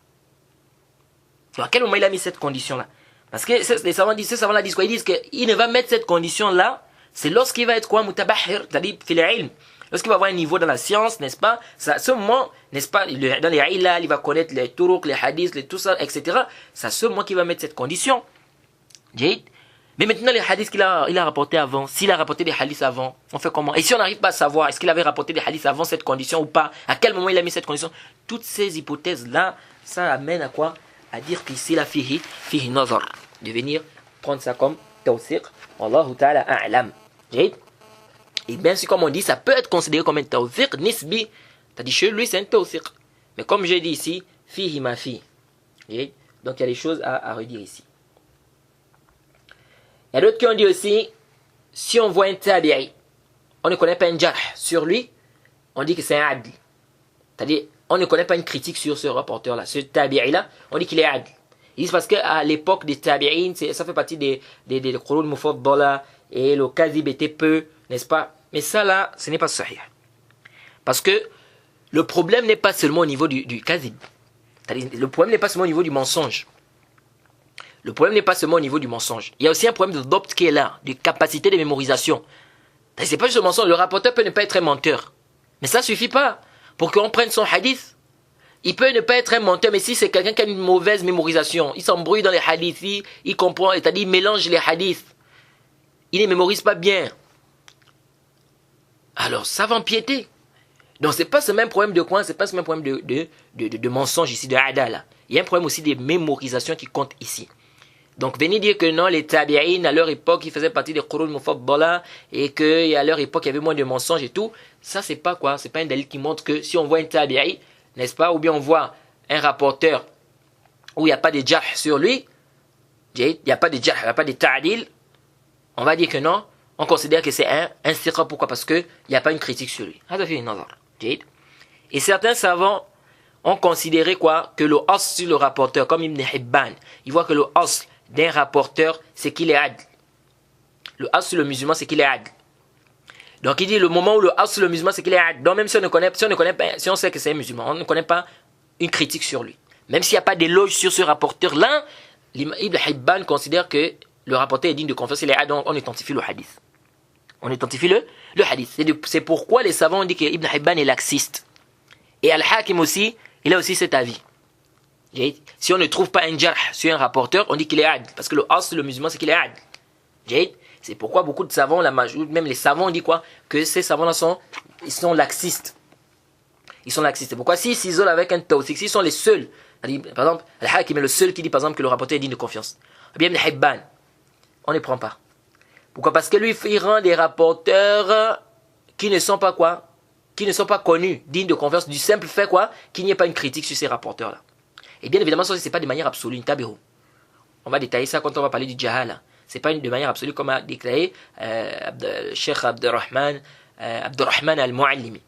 À quel moment il a mis cette condition-là? Parce que les savants disent, quoi? Ils disent qu'il ne va mettre cette condition-là, c'est lorsqu'il va être quoi? Mutabahir, c'est-à-dire fil ilm. Lorsqu'il va avoir un niveau dans la science, n'est-ce pas? À ce moment, n'est-ce pas? Dans les ilal, il va connaître les turuq, les hadiths, tout ça, etc. C'est à ce moment qu'il va mettre cette condition. Mais maintenant, les hadiths qu'il a rapportés avant, s'il a rapporté des hadiths avant, on fait comment? Et si on n'arrive pas à savoir, est-ce qu'il avait rapporté des hadiths avant cette condition ou pas? À quel moment il a mis cette condition? Toutes ces hypothèses-là, ça amène à quoi? À dire qu'ici, la fihi nazar. De venir prendre ça comme tawsiq. Wallahu ta'ala a'lam. Et bien sûr, comme on dit, ça peut être considéré comme un tawsiq nisbi. C'est-à-dire, chez lui, c'est un tawsiq. Mais comme j'ai dit ici, fihi ma fi. Donc, il y a des choses à redire ici. Il y a d'autres qui ont dit aussi, si on voit un tabi'i, on ne connaît pas un jarh sur lui, on dit que c'est un adl. C'est-à-dire, on ne connaît pas une critique sur ce rapporteur-là. Ce tabi'i-là, on dit qu'il est adl. Ils disent parce qu'à l'époque des tabi'in, ça fait partie des qurun mufaddala, et le kadhib était peu, n'est-ce pas? Mais ça là, ce n'est pas sahih. Parce que le problème n'est pas seulement au niveau du kadhib. Le problème n'est pas seulement au niveau du mensonge. Le problème n'est pas seulement au niveau du mensonge. Il y a aussi un problème de dopt qui est là, de capacité de mémorisation. C'est pas juste le mensonge. Le rapporteur peut ne pas être un menteur. Mais ça ne suffit pas. Pour qu'on prenne son hadith, il peut ne pas être un menteur, mais si c'est quelqu'un qui a une mauvaise mémorisation, il s'embrouille dans les hadiths, il comprend, c'est-à-dire il mélange les hadiths, il ne mémorise pas bien. Alors ça va empiéter. Donc c'est pas ce même problème de quoi, c'est pas ce même problème de mensonge ici, de hadal. Il y a un problème aussi de mémorisation qui compte ici. Donc venez dire que non, les tabi'in à leur époque, ils faisaient partie des qurun mufaddala et qu'à leur époque, il y avait moins de mensonges et tout. Ça, c'est pas quoi? C'est pas un dalil qui montre que si on voit un tabi'i, n'est-ce pas? Ou bien on voit un rapporteur où il n'y a pas de jarh sur lui, il n'y a pas de jarh, il n'y a pas de ta'dil, on va dire que non, on considère que c'est un siqa. Pourquoi? Parce qu'il n'y a pas une critique sur lui. Et certains savants ont considéré quoi? Que le asl sur le rapporteur, comme Ibn Hibban, il voit que le asl d'un rapporteur, c'est qu'il est adl. Le asl sur le musulman, c'est qu'il est adl. Donc il dit le moment où le asl sur le musulman, c'est qu'il est adl. Donc même si on ne connaît pas, si on sait que c'est un musulman, on ne connaît pas une critique sur lui. Même s'il n'y a pas d'éloge sur ce rapporteur-là, Ibn Hibban considère que le rapporteur est digne de confiance, il est adl, donc on identifie le hadith. On identifie le hadith. C'est pourquoi les savants ont dit que Ibn Hibban est laxiste. Et Al-Hakim aussi, il a aussi cet avis. Si on ne trouve pas un jarh sur un rapporteur, on dit qu'il est adl. Parce que le asl, le musulman, c'est qu'il est adl. C'est pourquoi beaucoup de savants, même les savants, ont dit quoi? Que ces savants-là sont laxistes. Ils sont laxistes. Pourquoi? S'ils s'isolent avec un tawsiq, s'ils sont les seuls, par exemple, Al-Hakim est le seul qui dit par exemple que le rapporteur est digne de confiance. Bien Ibn Hibban, on ne prend pas. Pourquoi? Parce que lui, il rend des rapporteurs qui ne sont pas quoi? Qui ne sont pas connus, dignes de confiance, du simple fait quoi? Qu'il n'y ait pas une critique sur ces rapporteurs-là. Et bien évidemment, ça, ce n'est pas de manière absolue, une tabéro. On va détailler ça quand on va parler du jahala. Ce n'est pas de manière absolue comme a déclaré Cheikh Abdurrahman al-Mu'allimi.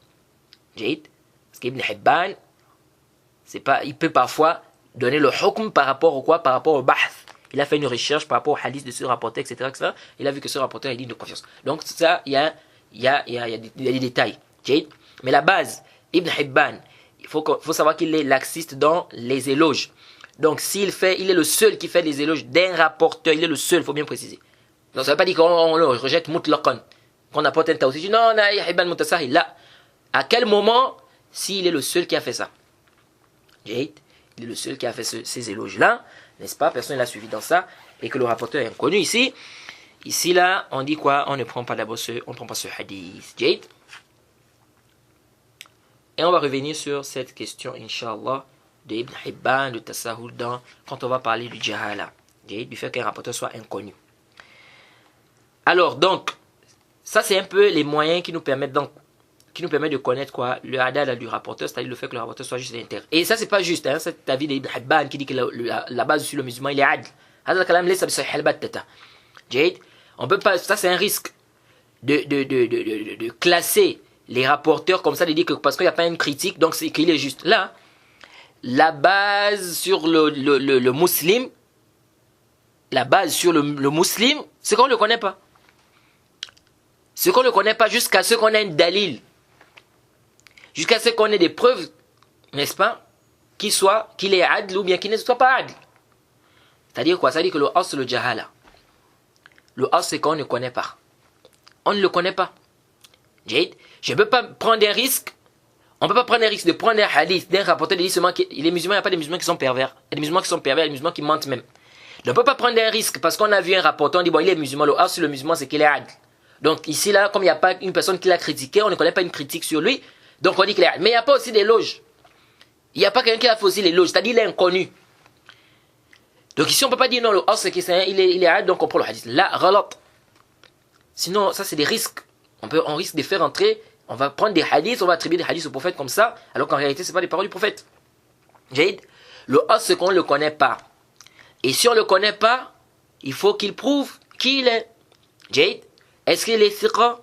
Parce qu'Ibn Hibban, il peut parfois donner le hukm par rapport au quoi? Par rapport au bahth. Il a fait une recherche par rapport au hadith de ce rapporteur, etc., etc. Il a vu que ce rapporteur est digne de confiance. Donc ça, il y a des détails. Mais la base, Ibn Hibban, il faut savoir qu'il est laxiste dans les éloges. Donc il est le seul qui fait des éloges d'un rapporteur, il est le seul, il faut bien préciser. Donc ça ne veut pas dire qu'on le rejette mutlaqan, qu'on apporte un tawsiq. Non, Hibban mutasahil, là. À quel moment, s'il est le seul qui a fait ça? Il est le seul qui a fait ces éloges-là, n'est-ce pas? Personne ne l'a suivi dans ça, et que le rapporteur est inconnu ici. Ici, là, on dit quoi? On ne prend pas d'abord ce hadith. Et on va revenir sur cette question, Inch'Allah, de Ibn Hibban, de Tasahul, quand on va parler du jahala, du fait qu'un rapporteur soit inconnu. Alors, donc, ça c'est un peu les moyens qui nous permettent de connaître quoi, le adal du rapporteur, c'est-à-dire le fait que le rapporteur soit juste intègre. Et ça c'est pas juste, hein, c'est avis d'Ibn Hibban qui dit que la base sur le musulman il est adl. On peut pas, ça c'est un risque de classer les rapporteurs comme ça, de dire que parce qu'il n'y a pas une critique, donc c'est qu'il est juste. Là, la base sur le musulman, la base sur le musulman, c'est qu'on ne le connaît pas. Ce qu'on ne connaît pas jusqu'à ce qu'on ait une dalil, jusqu'à ce qu'on ait des preuves, n'est-ce pas, qu'il est adl ou bien qu'il ne soit pas adl. C'est-à-dire quoi? C'est-à-dire que le as, le jahala. Le as, c'est qu'on ne connaît pas. On ne le connaît pas. Je ne peux pas prendre un risque. On ne peut pas prendre un risque de prendre un hadith d'un rapporteur de dire seulement que les musulmans, il n'y a pas des musulmans qui sont pervers. Il y a des musulmans qui sont pervers, il y a des musulmans qui mentent même. On ne peut pas prendre un risque parce qu'on a vu un rapporteur, on dit bon, il est musulman, le as, le musulman, c'est qu'il est adl. Donc ici, là, comme il n'y a pas une personne qui l'a critiqué, on ne connaît pas une critique sur lui, donc on dit qu'il est adl. Mais il n'y a pas aussi d'éloges. Il n'y a pas quelqu'un qui a fait aussi l'éloge, c'est-à-dire il est inconnu. Donc ici, on ne peut pas dire non, le as, c'est qu'il est adl, donc on prend le hadith. Là, ghalat. Sinon, ça, c'est des risques. On risque de faire entrer, on va prendre des hadiths, on va attribuer des hadiths au prophète comme ça, alors qu'en réalité, ce n'est pas des paroles du prophète. Le as, c'est qu'on ne le connaît pas. Et si on ne le connaît pas, il faut qu'il prouve qui il est. Est-ce qu'il est thiqa?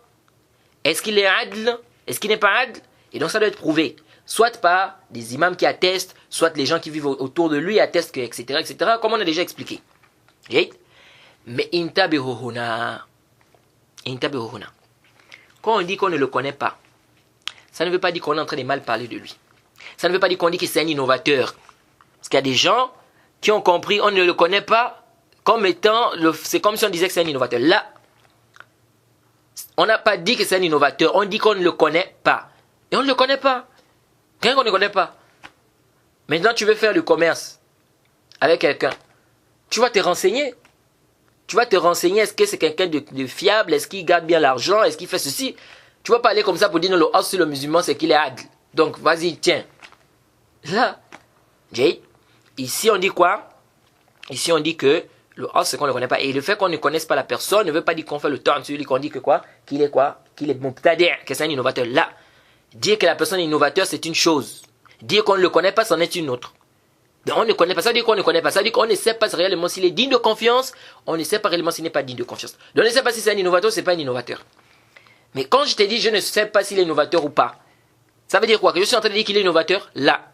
Est-ce qu'il est adl? Est-ce qu'il n'est pas adl? Et donc ça doit être prouvé. Soit par des imams qui attestent, soit les gens qui vivent autour de lui attestent, que, etc., etc., comme on a déjà expliqué. Mais intabihuhuna. Quand on dit qu'on ne le connaît pas, ça ne veut pas dire qu'on est en train de mal parler de lui. Ça ne veut pas dire qu'on dit que c'est un innovateur. Parce qu'il y a des gens qui ont compris, on ne le connaît pas comme étant, c'est comme si on disait que c'est un innovateur. Là, on n'a pas dit que c'est un innovateur, on dit qu'on ne le connaît pas. Et on ne le connaît pas. Rien qu'on ne connaît pas. Maintenant, tu veux faire du commerce avec quelqu'un. Tu vas te renseigner. Tu vas te renseigner, est-ce que c'est quelqu'un de fiable, est-ce qu'il garde bien l'argent, est-ce qu'il fait ceci. Tu vas pas aller comme ça pour dire non, le as sur le musulman, c'est qu'il est adl. Donc, vas-y, tiens. Là, ici on dit quoi? Ici on dit que le as, c'est qu'on ne le connaît pas. Et le fait qu'on ne connaisse pas la personne ne veut pas dire qu'on fait le temps sur lui, qu'on dit que quoi? Qu'il est quoi? Qu'il est mubtadi', que c'est un innovateur. Là, dire que la personne est innovateur, c'est une chose. Dire qu'on ne le connaît pas, c'en est une autre. Donc on ne connaît pas, ça veut dire qu'on ne connaît pas, ça veut dire qu'on ne sait pas réellement s'il est digne de confiance, on ne sait pas réellement s'il n'est pas digne de confiance. Donc on ne sait pas si c'est un innovateur ou c'est pas un innovateur. Mais quand je t'ai dit je ne sais pas s'il est innovateur ou pas, ça veut dire quoi? Que je suis en train de dire qu'il est innovateur? Là.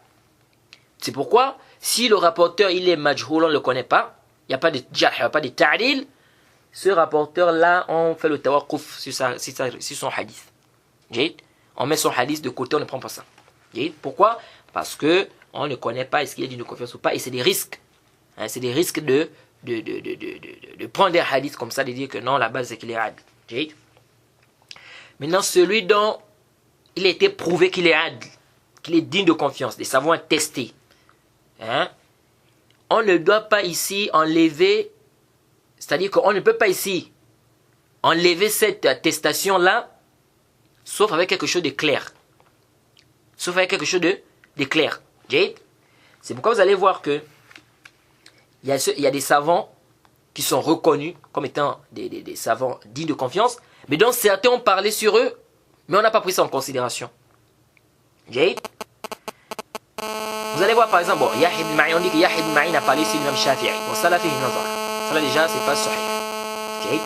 C'est pourquoi, si le rapporteur il est majhoul, on ne le connaît pas, il n'y a pas de jarh, il n'y a pas de ta'dil, ce rapporteur-là, on fait le tawaqquf sur son hadith. On met son hadith de côté, on ne prend pas ça. Pourquoi? Parce que on ne connaît pas est-ce qu'il est digne de confiance ou pas, et c'est des risques. Hein, c'est des risques de prendre des hadiths comme ça, de dire que non, la base c'est qu'il est adl. Maintenant, celui dont il a été prouvé qu'il est adl, qu'il est digne de confiance, des savants testés, hein, on ne doit pas ici enlever, c'est-à-dire qu'on ne peut pas ici enlever cette attestation-là, sauf avec quelque chose de clair. Sauf avec quelque chose de clair. C'est pourquoi vous allez voir que il y a des savants qui sont reconnus comme étant des savants dignes de confiance, mais dont certains ont parlé sur eux, mais on n'a pas pris ça en considération. Vous allez voir par exemple, bon, Yahya ibn Ma'in, on dit que Yahya ibn Ma'in a parlé sur l'imam Shafi'i. Bon, ça l'a fait nazar. Ça là déjà, c'est pas sahih.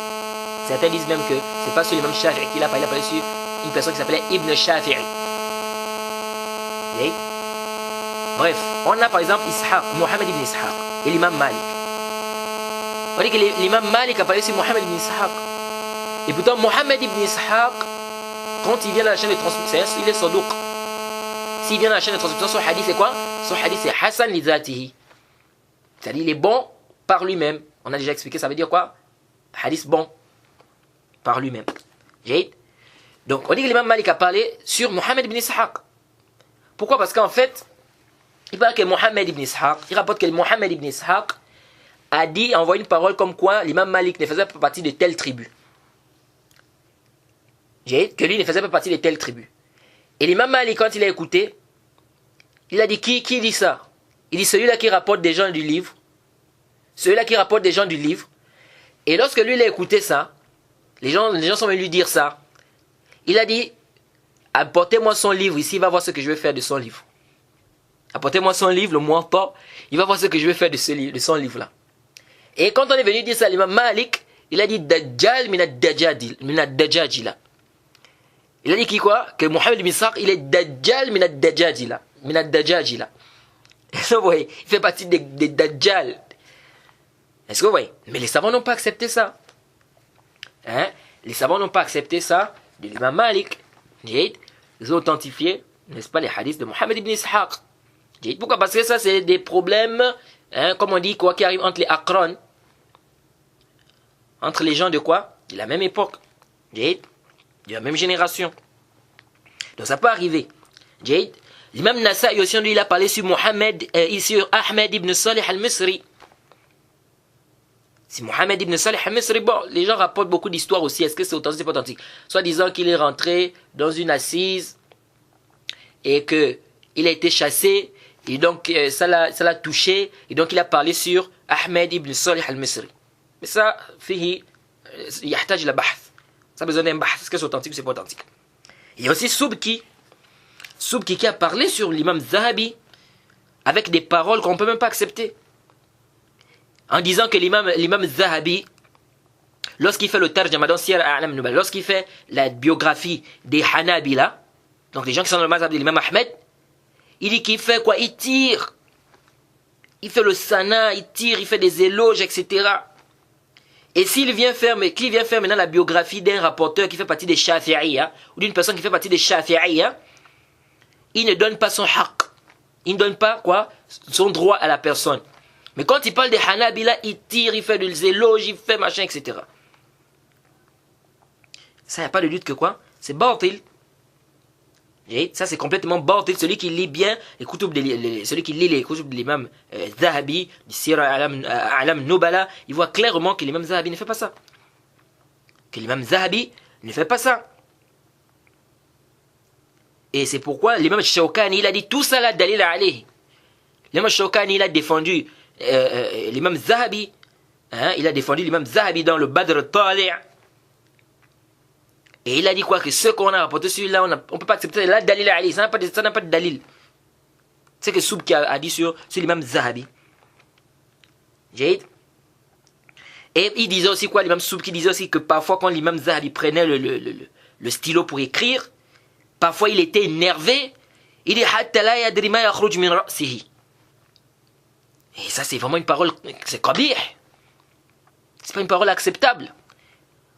Certains disent même que c'est pas sur l'imam Shafi'i qu'il a parlé, il a parlé sur une personne qui s'appelait Ibn Shafi'i. Bref, on a par exemple Ishaq, Mohamed ibn Ishaq et l'imam Malik. On dit que l'imam Malik a parlé sur Mohamed ibn Ishaq. Et pourtant, Mohamed ibn Ishaq, quand il vient dans la chaîne de transmission, il est saduq. S'il vient dans la chaîne de transmission, son hadith c'est quoi? Son hadith c'est Hassan li zatihi. C'est-à-dire il est bon par lui-même. On a déjà expliqué, ça veut dire quoi? Hadith bon par lui-même. Donc on dit que l'imam Malik a parlé sur Mohamed ibn Ishaq. Pourquoi? Parce qu'en fait, il parle que Mohamed ibn Ishaq, il rapporte que Mohamed ibn Ishaq a dit, a envoyé une parole comme quoi l'imam Malik ne faisait pas partie de telle tribu. Que lui ne faisait pas partie de telle tribu. Et l'imam Malik, quand il a écouté, il a dit qui dit ça? Il dit celui-là qui rapporte des gens du livre, celui-là qui rapporte des gens du livre, et lorsque lui il a écouté ça, les gens sont venus lui dire ça, il a dit, apportez-moi son livre ici, il va voir ce que je vais faire de son livre. Apportez-moi son livre, le Muwatta, il va voir ce que je vais faire de son livre-là. Et quand on est venu dire ça à l'imam Malik, il a dit Dajjal minad Dajjajila. Il a dit qui quoi? Que Mohamed ibn Ishaq, il est Dajjal minad Dajjajila. Minad Dajjajila. Est-ce que vous voyez? Il fait partie des Dajjal. Est-ce que vous voyez? Mais les savants n'ont pas accepté ça. Hein? Les savants n'ont pas accepté ça de l'imam Malik. Ils ont authentifié, n'est-ce pas, les hadiths de Mohamed ibn Ishaq. Pourquoi? Parce que ça, c'est des problèmes, hein, comme on dit, quoi, qui arrivent entre les Akron. Entre les gens de quoi? De la même époque. De la même génération. Donc ça peut arriver. L'imam Nasa'i aussi, lui, il a parlé sur sur Ahmed ibn Salih al-Misri. Si Mohamed ibn Salih al-Misri, bon, les gens rapportent beaucoup d'histoires aussi. Est-ce que c'est authentique, c'est pas authentique? Soit disant qu'il est rentré dans une assise et que il a été chassé et donc ça l'a touché et donc il a parlé sur Ahmed ibn Salih al-Misri. Mais ça, fihi, yahtaj la bahth. Ça a besoin d'un bahth. Est-ce que c'est authentique ou c'est pas authentique? Il y a aussi Subki qui a parlé sur l'imam Zahabi avec des paroles qu'on ne peut même pas accepter. En disant que l'imam Zahabi, lorsqu'il fait le tarjama dans Siyar A'lam Nubala, lorsqu'il fait la biographie des Hanabila, donc les gens qui sont dans le mazhab de l'imam Ahmed, il dit qu'il fait quoi? Il tire. Il fait le sana, il tire, il fait des éloges, etc. Et qu'il vient faire maintenant la biographie d'un rapporteur qui fait partie des Shafi'iyya, ou d'une personne qui fait partie des Shafi'iyya, il ne donne pas son haqq. Il ne donne pas quoi? Son droit à la personne. Mais quand il parle des Hanabila, il tire, il fait des éloges, il fait machin, etc. Ça, il n'y a pas de doute que quoi? C'est batil. Ça, c'est complètement batil. Celui qui lit bien les kutub celui qui lit les kutub de l'imam Zahabi, du Sira A'lam Nubala, il voit clairement que l'imam Zahabi ne fait pas ça. Que l'imam Zahabi ne fait pas ça. Et c'est pourquoi l'imam Shawkani, il a dit tout ça là, dalil alayhi. L'imam Shawkani, il a défendu l'imam Zahabi, hein, il a défendu l'imam Zahabi dans le Badr Tali'. Et il a dit quoi? Que ce qu'on a rapporté sur là, on ne peut pas accepter la dalil ali. Ça n'a pas de dalil. C'est que Soub qui a dit sur l'imam Zahabi. Et il disait aussi quoi? L'imam Soub qui disait aussi que parfois quand l'imam Zahabi prenait le stylo pour écrire, parfois il était énervé. Il dit hatta la yadri ma yakhruj min ra'sihi. Et ça, c'est vraiment une parole, c'est qabih. C'est pas une parole acceptable.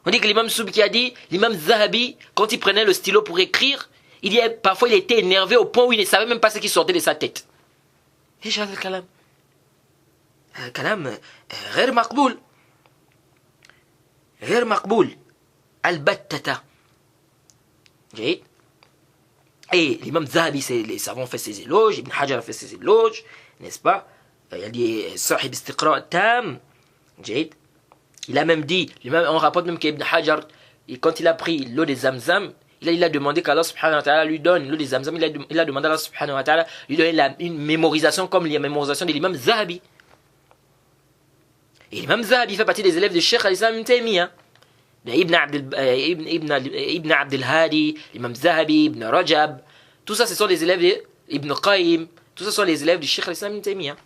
On dit que l'imam Soub qui a dit, l'imam Zahabi, quand il prenait le stylo pour écrire, il dit, parfois il était énervé au point où il ne savait même pas ce qui sortait de sa tête. Et j'ai le kalam. Le kalam, غير مقبول. غير مقبول. البتة. Et l'imam Zahabi, les savants ont fait ses éloges, Ibn Hajar a fait ses éloges, n'est-ce pas? Il a dit Sahib Istiqra' Tam. Il a même dit, on rapporte même qu'Ibn Hajar, quand il a pris l'eau des Zamzam, il a demandé qu'Allah subhanahu wa ta'ala lui donne l'eau des Zamzam, il a demandé à Allah subhanahu wa ta'ala lui donner une mémorisation comme la mémorisation de l'imam Zahabi. Et l'imam Zahabi fait partie des élèves de Cheikh al-Islam Ibn Taymiyyah. Ibn Abdel Hadi, l'imam Zahabi, Ibn Rajab, tout ça ce sont des élèves d'Ibn Qayyim, tout ça sont les élèves du Cheikh al-Islam Ibn Taymiyyah.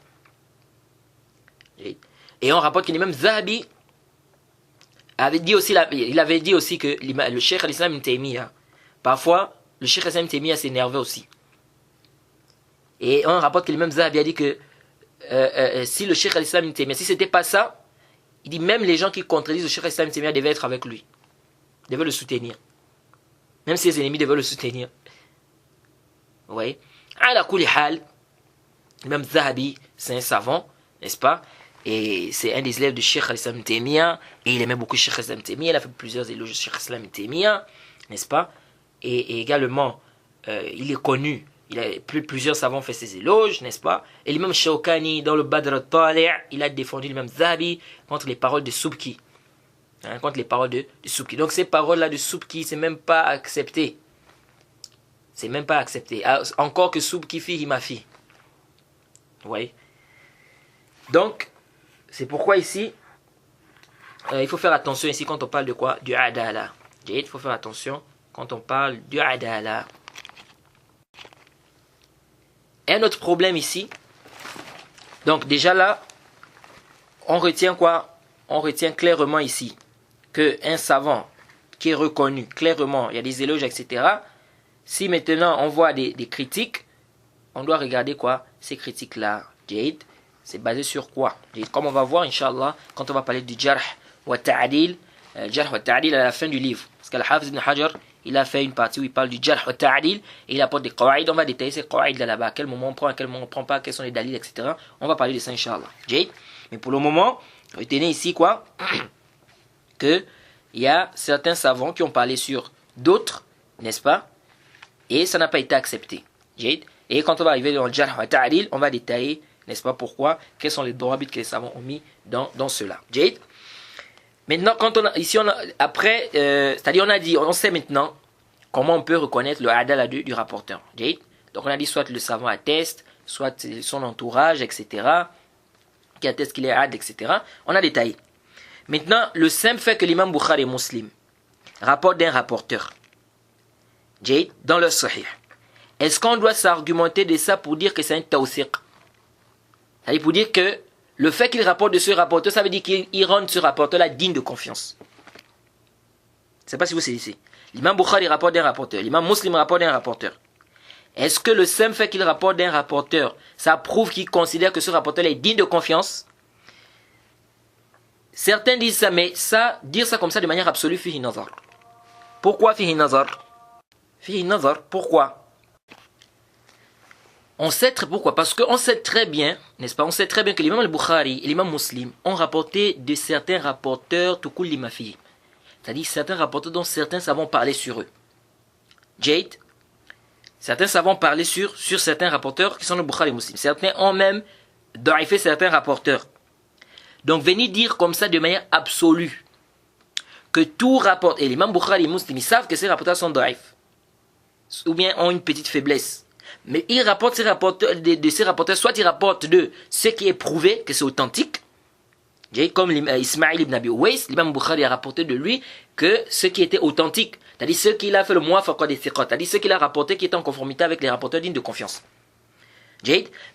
Et on rapporte que l'imam Zahabi avait dit aussi, il avait dit aussi que le Cheikh al-Islam Ibn Taymiyyah, parfois le Cheikh al-Islam Ibn Taymiyyah s'énervait aussi. Et on rapporte que l'imam Zahabi a dit que si le Cheikh al-Islam Ibn Taymiyyah, si c'était pas ça, il dit même les gens qui contredisent le Cheikh al-Islam Ibn Taymiyyah devaient être avec lui, devaient le soutenir, même si ses ennemis devaient le soutenir. Vous voyez? Ala kulli hal, l'imam Zahabi, c'est un savant, n'est-ce pas? Et c'est un des élèves de Cheikh al-Islam Ibn Taymiyyah, et il aimait beaucoup Cheikh al-Islam Ibn Taymiyyah, il a fait plusieurs éloges de Cheikh al-Islam Ibn Taymiyyah, n'est-ce pas? Et également, il est connu, plusieurs savants ont fait ses éloges, n'est-ce pas? Et l'imam Shawkani, dans le Badr Tali', il a défendu l'imam Zahabi contre les paroles de Subki. Hein, contre les paroles de Subki. Donc ces paroles-là de Subki, c'est même pas accepté. C'est même pas accepté. Encore que Subki fi ma fi. Vous voyez? Donc, c'est pourquoi ici, il faut faire attention ici quand on parle de quoi? Du adala. Il faut faire attention quand on parle du adala. Un autre problème ici. Donc déjà là, on retient quoi? On retient clairement ici qu'un savant qui est reconnu clairement, il y a des éloges, etc. Si maintenant on voit des critiques, on doit regarder quoi? Ces critiques-là. Jade, c'est basé sur quoi? Comme on va voir, Inch'Allah, quand on va parler du jarh wa ta'adil, jarh wa ta'adil à la fin du livre. Parce qu'Al-Hafiz ibn Hajar, il a fait une partie où il parle du jarh wa ta'adil et il apporte des qawaïd. On va détailler ces qawaïd là-bas. À quel moment on prend, à quel moment on prend pas, quels sont les dalils, etc. On va parler de ça, Inch'Allah. Jade. Mais pour le moment, retenez ici quoi? Que il y a certains savants qui ont parlé sur d'autres, n'est-ce pas? Et ça n'a pas été accepté. Jade. Et quand on va arriver dans le jarh wa ta'adil, on va détailler, n'est-ce pas, pourquoi, quels sont les droits que les savants ont mis dans cela. Jade. Maintenant, quand on a, ici, on a, après, c'est-à-dire on a dit, on sait maintenant comment on peut reconnaître le adala du rapporteur. Jade. Donc on a dit soit le savant atteste, soit son entourage, etc., qui atteste qu'il est ad, etc. On a détaillé. Maintenant, le simple fait que l'imam Bukhari est musulman rapporte d'un rapporteur, Jade, dans le Sahih. Est-ce qu'on doit s'argumenter de ça pour dire que c'est un tawsiq? C'est-à-dire pour dire que le fait qu'il rapporte de ce rapporteur, ça veut dire qu'il rend ce rapporteur-là digne de confiance. Je ne sais pas si vous saisissez. L'imam Bukhari rapporte d'un rapporteur, l'imam Muslim rapporte d'un rapporteur. Est-ce que le simple fait qu'il rapporte d'un rapporteur, ça prouve qu'il considère que ce rapporteur est digne de confiance? Certains disent ça, mais ça, dire ça comme ça de manière absolue, fihi nazar. Pourquoi fihi nazar? Fihi nazar, pourquoi? On sait pourquoi? Parce qu'on sait très bien, n'est-ce pas? On sait très bien que l'imam al-Bukhari et l'imam Muslim ont rapporté de certains rapporteurs tout cool limafi. C'est-à-dire certains rapporteurs dont certains savants parler sur eux. Jade, certains savants parler sur certains rapporteurs qui sont le Bukhari et Muslim. Certains ont même daïfé certains rapporteurs. Donc venir dire comme ça de manière absolue que tout rapport, et l'imam Bukhari et Muslim, ils savent que ces rapporteurs sont daïfs ou bien ont une petite faiblesse. Mais il rapporte ces rapporteurs, de ces rapporteurs, soit il rapporte de ce qui est prouvé, que c'est authentique, comme Ismaïl ibn Abi Uwais, l'imam Bukhari a rapporté de lui que ce qui était authentique, c'est-à-dire ce qu'il a fait le muwafaqa des thiqat, c'est-à-dire ce qu'il a rapporté qui est en conformité avec les rapporteurs dignes de confiance.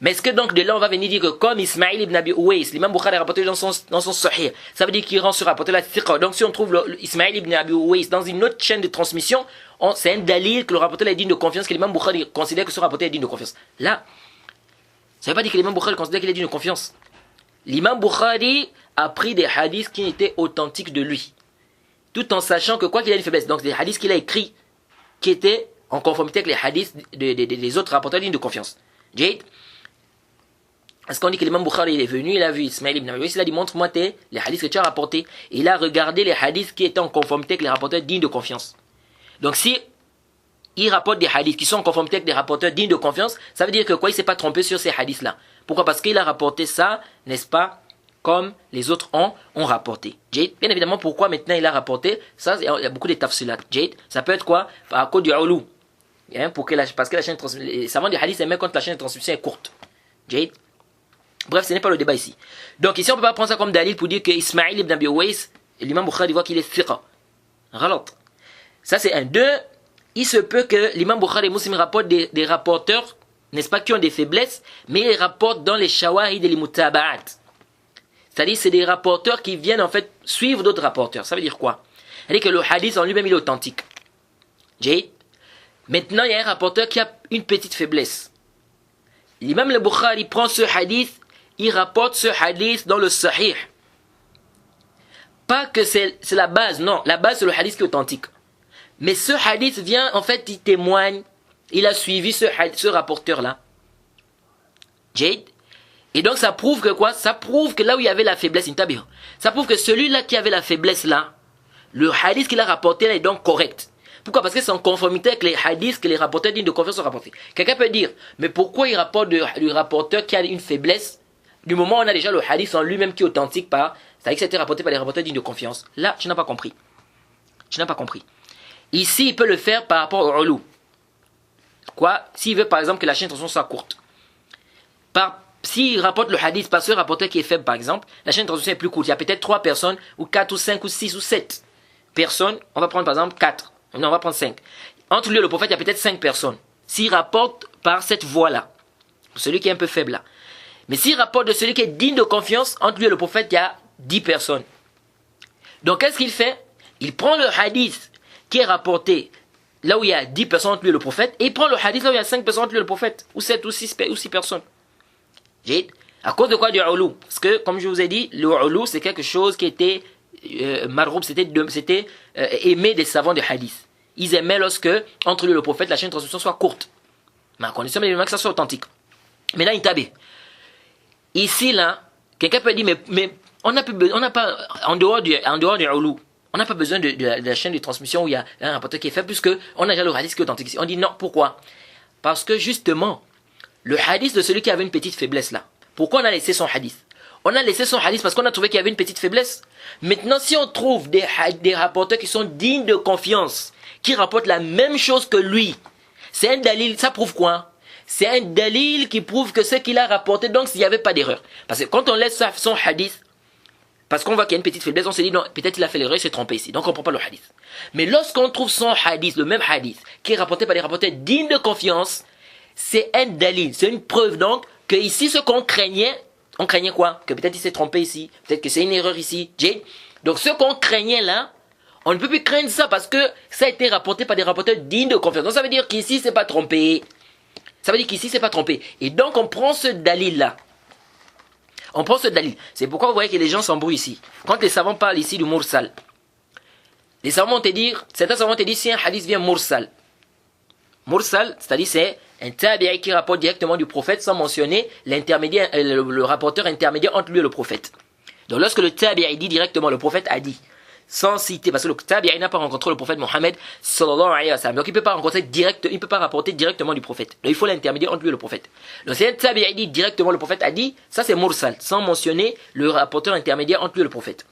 Mais est-ce que donc de là on va venir dire que comme Ismaïl ibn Abi Uwais, l'imam Bukhari a rapporté dans son sahih, ça veut dire qu'il rend ce rapporteur la thiqa. Donc si on trouve Ismaïl ibn Abi Uwais dans une autre chaîne de transmission, c'est un dalil que le rapporteur est digne de confiance, que l'imam Bukhari considère que ce rapporteur est digne de confiance. Là, ça ne veut pas dire que l'imam Bukhari considère qu'il est digne de confiance. L'imam Bukhari a pris des hadiths qui étaient authentiques de lui, tout en sachant que quoi qu'il ait une faiblesse, donc des hadiths qu'il a écrits qui étaient en conformité avec les hadiths des autres rapporteurs dignes de confiance. Jade, est-ce qu'on dit que l'imam Bukhari il est venu, il a vu Ismaïl ibn Abi Uwais, il a dit montre-moi les hadiths que tu as rapportés. Et il a regardé les hadiths qui étaient en conformité avec les rapporteurs dignes de confiance. Donc si il rapporte des hadiths qui sont en conformité avec des rapporteurs dignes de confiance, ça veut dire que quoi, il ne s'est pas trompé sur ces hadiths-là. Pourquoi? Parce qu'il a rapporté ça, n'est-ce pas, comme les autres ont rapporté. Jade, bien évidemment, pourquoi maintenant il a rapporté ça? Il y a beaucoup de tafsilat. Jade, ça peut être quoi? À cause du ulou. Parce que la chaîne de transmission, les savants du hadith aiment quand la chaîne de transmission est courte. Jade. Bref, ce n'est pas le débat ici. Donc ici, on ne peut pas prendre ça comme dalil pour dire que Ismaïl ibn Abi Uwais, l'imam Bukhari voit qu'il est thiqa. Ralat. Ça c'est un. Deux, il se peut que l'imam Bukhari et Muslim rapportent des rapporteurs, n'est-ce pas, qui ont des faiblesses, mais ils rapportent dans les shawahid et les mutaba'at. C'est-à-dire c'est des rapporteurs qui viennent en fait suivre d'autres rapporteurs. Ça veut dire quoi? C'est-à-dire que le hadith en lui-même il est authentique. Jade. Maintenant, il y a un rapporteur qui a une petite faiblesse. L'imam al-Bukhari prend ce hadith, il rapporte ce hadith dans le Sahih. Pas que c'est la base, non. La base, c'est le hadith qui est authentique. Mais ce hadith vient, en fait, il témoigne, il a suivi ce rapporteur-là. Jade. Et donc, ça prouve que quoi? Ça prouve que là où il y avait la faiblesse, ça prouve que celui-là qui avait la faiblesse-là, le hadith qu'il a rapporté là est donc correct. Pourquoi? Parce que c'est en conformité avec les hadiths que les rapporteurs dignes de confiance ont rapportés. Quelqu'un peut dire, mais pourquoi il rapporte du rapporteur qui a une faiblesse du moment où on a déjà le hadith en lui-même qui est authentique c'est-à-dire que c'était rapporté par les rapporteurs dignes de confiance. Là, tu n'as pas compris. Tu n'as pas compris. Ici, il peut le faire par rapport au ulou. Quoi? S'il veut par exemple que la chaîne de transmission soit courte. s'il rapporte le hadith par ce rapporteur qui est faible, par exemple, la chaîne de transmission est plus courte. Il y a peut-être 3 personnes, ou 4, ou 5, ou 6, ou 7 personnes. On va prendre par exemple 4. Non, on va prendre 5. Entre lui et le prophète, il y a peut-être 5 personnes. S'il rapporte par cette voie-là, celui qui est un peu faible là. Mais s'il rapporte de celui qui est digne de confiance, entre lui et le prophète, il y a 10 personnes. Donc qu'est-ce qu'il fait? Il prend le hadith qui est rapporté là où il y a 10 personnes entre lui et le prophète, et il prend le hadith là où il y a 5 personnes entre lui et le prophète, ou 7 ou 6 personnes. À cause de quoi? Du ulou. Parce que, comme je vous ai dit, le ulou, c'est quelque chose qui était marroub, c'était aimé des savants de hadith. Ils aimaient lorsque, entre lui et le prophète, la chaîne de transmission soit courte. Mais à condition que ça soit authentique. Mais là, il tabé. Ici, là, quelqu'un peut dire, mais on n'a pas, en dehors du ulou, on n'a pas besoin de la chaîne de transmission où il y a un rapporteur qui est fait, puisque on a déjà le hadith qui est authentique. On dit non, pourquoi? Parce que justement, le hadith de celui qui avait une petite faiblesse là, pourquoi on a laissé son hadith? On a laissé son hadith parce qu'on a trouvé qu'il y avait une petite faiblesse. Maintenant, si on trouve des rapporteurs qui sont dignes de confiance, qui rapportent la même chose que lui, c'est un dalil, ça prouve quoi? C'est un dalil qui prouve que ce qu'il a rapporté, donc s'il n'y avait pas d'erreur. Parce que quand on laisse son hadith, parce qu'on voit qu'il y a une petite faiblesse, on se dit non, peut-être il a fait l'erreur, il s'est trompé ici, donc on ne prend pas le hadith. Mais lorsqu'on trouve son hadith, le même hadith, qui est rapporté par des rapporteurs dignes de confiance, c'est un dalil, c'est une preuve donc que ici ce qu'on craignait, on craignait quoi? Que peut-être il s'est trompé ici, peut-être que c'est une erreur ici. Donc ce qu'on craignait là, on ne peut plus craindre ça parce que ça a été rapporté par des rapporteurs dignes de confiance. Donc ça veut dire qu'ici c'est pas trompé. Ça veut dire qu'ici c'est pas trompé. Et donc on prend ce dalil là. On prend ce dalil. C'est pourquoi vous voyez que les gens s'embrouillent ici. Quand les savants parlent ici du mursal, les savants vont te dire, certains savants vont te dire si un hadith vient mursal. Mursal, c'est-à-dire c'est un tabi'i qui rapporte directement du prophète sans mentionner l'intermédiaire, le rapporteur intermédiaire entre lui et le prophète. Donc lorsque le tabi'i dit directement le prophète a dit, sans citer, parce que le tabi'i n'a pas rencontré le prophète Mohammed sallallahu alayhi wa sallam, donc il peut pas rapporter directement du prophète. Donc il faut l'intermédiaire entre lui et le prophète. Donc si un tabi'i dit directement le prophète a dit, ça c'est mursal, sans mentionner le rapporteur intermédiaire entre lui et le prophète.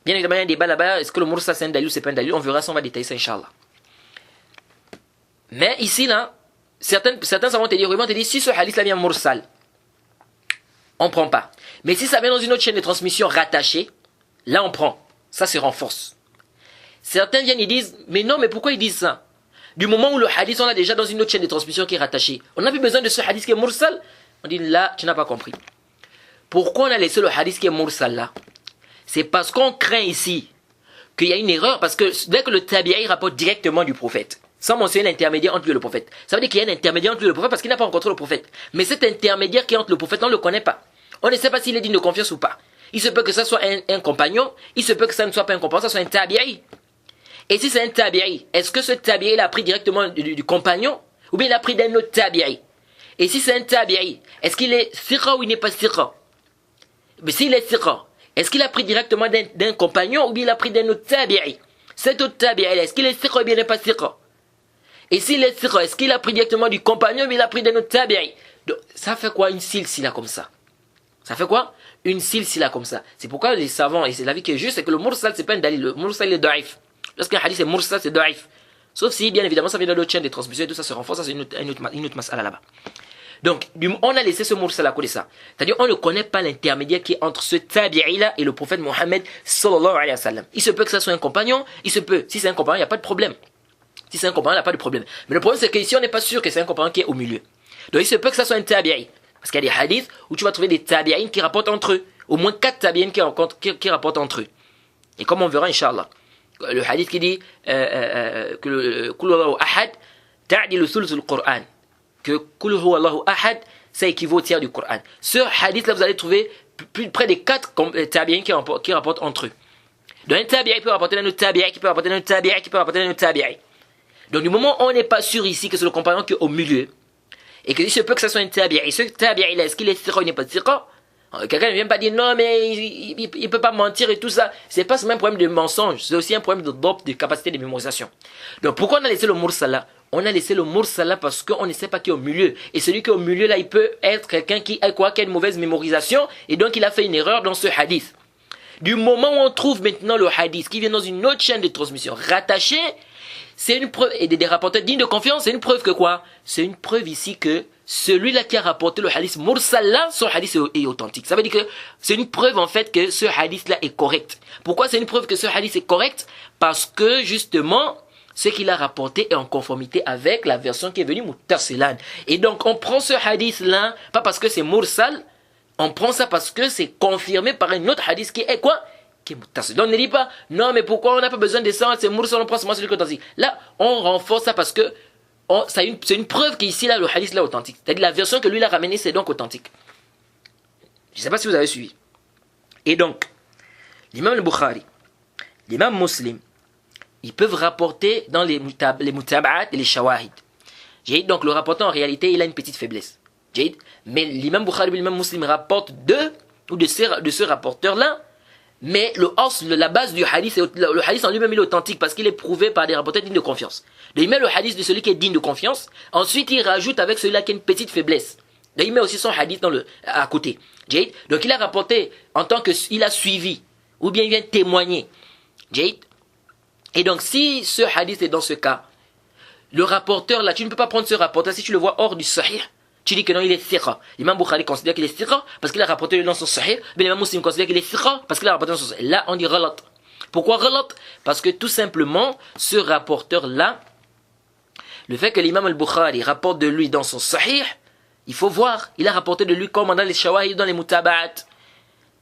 Bien évidemment il y a un débat là-bas, est-ce que le mursal c'est un dalil ou c'est pas un dalil? On verra ça, on va détailler ça Inch'Allah. Mais ici là, certains savants te dire, si ce hadith là vient mursal, on prend pas. Mais si ça vient dans une autre chaîne de transmission rattachée, là on prend. Ça se renforce. Certains viennent et disent, mais non, mais pourquoi ils disent ça? Du moment où le hadith, on l'a déjà dans une autre chaîne de transmission qui est rattachée. On n'a plus besoin de ce hadith qui est mursal. On dit, là, tu n'as pas compris. Pourquoi on a laissé le hadith qui est mursal là? C'est parce qu'on craint ici qu'il y a une erreur, parce que dès que le tabi'i rapporte directement du prophète, sans mentionner l'intermédiaire entre lui et le prophète. Ça veut dire qu'il y a un intermédiaire entre lui et le prophète parce qu'il n'a pas rencontré le prophète. Mais cet intermédiaire qui est entre le prophète, on ne le connaît pas. On ne sait pas s'il est digne de confiance ou pas. Il se peut que ça soit un compagnon, il se peut que ça ne soit pas un compagnon, ça soit un tabi'i. Et si c'est un tabi'i, est-ce que ce tabi'i l'a pris directement du compagnon ou bien il a pris d'un autre tabi'i? Et si c'est un tabi'i, est-ce qu'il est siqa ou il n'est pas siqa? Mais s'il est siqa, est-ce qu'il a pris directement d'un compagnon ou bien il a pris d'un autre tabi'i? Cet autre tabi'i, est-ce qu'il est siqa ou bien il n'est pas siqa? Et s'il est siqa, est-ce qu'il a pris directement du compagnon ou bien il a pris d'un autre tabi'i? Donc, ça fait quoi une silsila comme ça? Ça fait quoi? Une silsila comme ça. C'est pourquoi les savants, et c'est l'avis qui est juste, c'est que le mursal, c'est pas un dalil. Le mursal est da'if. Lorsqu'un hadith est mursal, c'est da'if. Sauf si, bien évidemment, ça vient de l'autre chaîne des transmissions et tout ça se renforce, ça c'est une autre mas'ala là-bas. Donc, on a laissé ce mursal à côté de ça. C'est-à-dire, on ne connaît pas l'intermédiaire qui est entre ce tabi'i-là et le prophète Mohammed sallallahu alayhi wa sallam. Il se peut que ça soit un compagnon, il se peut, si c'est un compagnon, il n'y a pas de problème. Si c'est un compagnon, il n'y a pas de problème. Mais le problème, c'est qu'ici, on n'est pas sûr que c'est un compagnon qui est au milieu. Donc, il se peut que ça soit un tabi'i. Parce qu'il y a des hadiths où tu vas trouver des tabi'in qui rapportent entre eux. Au moins 4 tabi'in qui rapportent entre eux. Et comme on verra, Inch'Allah, le hadith qui dit que le Qul huwallahu ahad ta'dilu thuluthul Qur'an. Que Qul huwallahu ahad, ça équivaut au tiers du Qur'an. Ce hadith-là, vous allez trouver près des 4 tabi'in qui rapportent entre eux. Donc un tabi'i peut rapporter un autre tabi'i, qui peut rapporter un autre tabi'i, qui peut rapporter un autre tabi'i. Donc du moment où on n'est pas sûr ici que c'est le compagnon qui est au milieu, et que il se peut que ça soit un tabi'i, ce tabi'i là, est-ce qu'il est siqa ou il n'est pas siqa? Quelqu'un ne vient pas dire non mais il peut pas mentir et tout ça. C'est pas seulement un problème de mensonge, c'est aussi un problème de capacité de mémorisation. Donc pourquoi on a laissé le mursal là? On a laissé le mursal là parce qu'on ne sait pas qui est au milieu. Et celui qui est au milieu là, il peut être quelqu'un qui a une mauvaise mémorisation et donc il a fait une erreur dans ce hadith. Du moment où on trouve maintenant le hadith qui vient dans une autre chaîne de transmission rattachée, c'est une preuve, et des rapporteurs dignes de confiance, c'est une preuve que quoi? C'est une preuve ici que celui-là qui a rapporté le hadith mursal là, son hadith est authentique. Ça veut dire que c'est une preuve en fait que ce hadith là est correct. Pourquoi c'est une preuve que ce hadith est correct? Parce que justement, ce qu'il a rapporté est en conformité avec la version qui est venue muttasilan. Et donc on prend ce hadith là, pas parce que c'est mursal, on prend ça parce que c'est confirmé par un autre hadith qui est quoi? Qui est muttasil. Donc on ne dit pas, non mais pourquoi on n'a pas besoin de ça, c'est mursal, on prend seulement celui qui est authentique. Là, on renforce ça parce que c'est une preuve qu'ici, là, le hadith là, est authentique. C'est-à-dire la version que lui a ramenée, c'est donc authentique. Je ne sais pas si vous avez suivi. Et donc, l'imam al-Bukhari, l'imam Muslim, ils peuvent rapporter dans les mutaba'at et les shawahid. Donc, le rapporteur, en réalité, il a une petite faiblesse. Mais l'imam Bukhari et l'imam Muslim rapportent de ce rapporteur-là. Mais la base du hadith, le hadith en lui-même il est authentique parce qu'il est prouvé par des rapporteurs dignes de confiance. Donc il met le hadith de celui qui est digne de confiance. Ensuite il rajoute avec celui-là qui a une petite faiblesse. Donc il met aussi son hadith à côté. Donc il a rapporté en tant qu'il a suivi ou bien il vient témoigner. Et donc si ce hadith est dans ce cas, le rapporteur là, tu ne peux pas prendre ce rapporteur si tu le vois hors du sahih. Tu dis que non, il est thiqa. L'imam Bukhari considère qu'il est thiqa parce qu'il a rapporté dans son sahih. Mais l'imam Muslim considère qu'il est thiqa parce qu'il a rapporté dans son sahih. Là, on dit ghalat. Pourquoi ghalat? Parce que tout simplement, ce rapporteur-là, le fait que l'imam al-Bukhari rapporte de lui dans son sahih, il faut voir. Il a rapporté de lui comme dans les shawahid, dans les mutaba'at.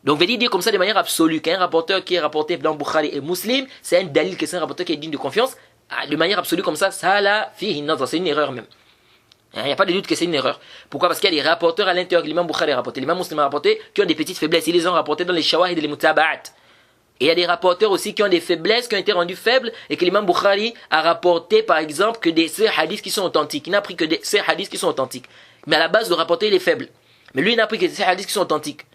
Donc, on va dire comme ça de manière absolue qu'un rapporteur qui est rapporté dans Bukhari et Muslim, c'est un dalil que c'est un rapporteur qui est digne de confiance. De manière absolue comme ça là, c'est une erreur même. Il n'y a pas de doute que c'est une erreur. Pourquoi? Parce qu'il y a des rapporteurs à l'intérieur que l'imam Bukhari a rapporté, l'imam Muslim a rapporté, qui ont des petites faiblesses. Ils les ont rapportés dans les shawahid et les mutaba'at. Et il y a des rapporteurs aussi qui ont des faiblesses, qui ont été rendus faibles, et que l'imam Bukhari a rapporté, par exemple, que ces hadiths qui sont authentiques. Il n'a pris que ces hadiths qui sont authentiques. Mais à la base, le rapporteur, il est faible. Mais lui, il n'a pris que ces hadiths qui sont authentiques.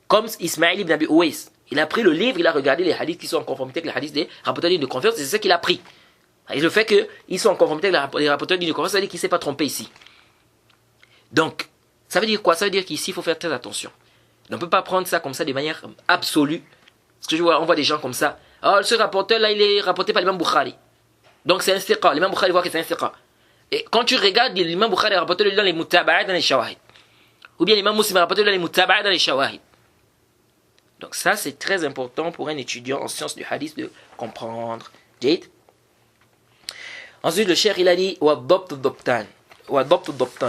Comme Ismaïl ibn Abi Ouais. Il a pris le livre, il a regardé les hadiths qui sont en conformité avec les hadiths des rapporteurs dignes de confiance, et c'est ce qu'il a pris. Et le fait qu'ils sont en conformité avec les rapporteurs dignes de confiance, ça veut dire qu'il ne s'est pas trompé ici. Donc, ça veut dire quoi? Ça veut dire qu'ici, il faut faire très attention. On ne peut pas prendre ça comme ça de manière absolue. Parce que on voit des gens comme ça. Oh, ce rapporteur-là, il est rapporté par l'imam Bukhari. Donc, c'est un thiqa. L'imam Bukhari voit que c'est un thiqa. Et quand tu regardes, l'imam Bukhari a rapporté dans les mutaba'at, dans les shawahid. Ou bien l'imam Muslim a rapporté dans les mutaba'at, dans les shawahid. Donc, ça, c'est très important pour un étudiant en sciences du hadith de comprendre. Ensuite, le cheikh, il a dit wa dabt dabtan. Wa dabt dabtan.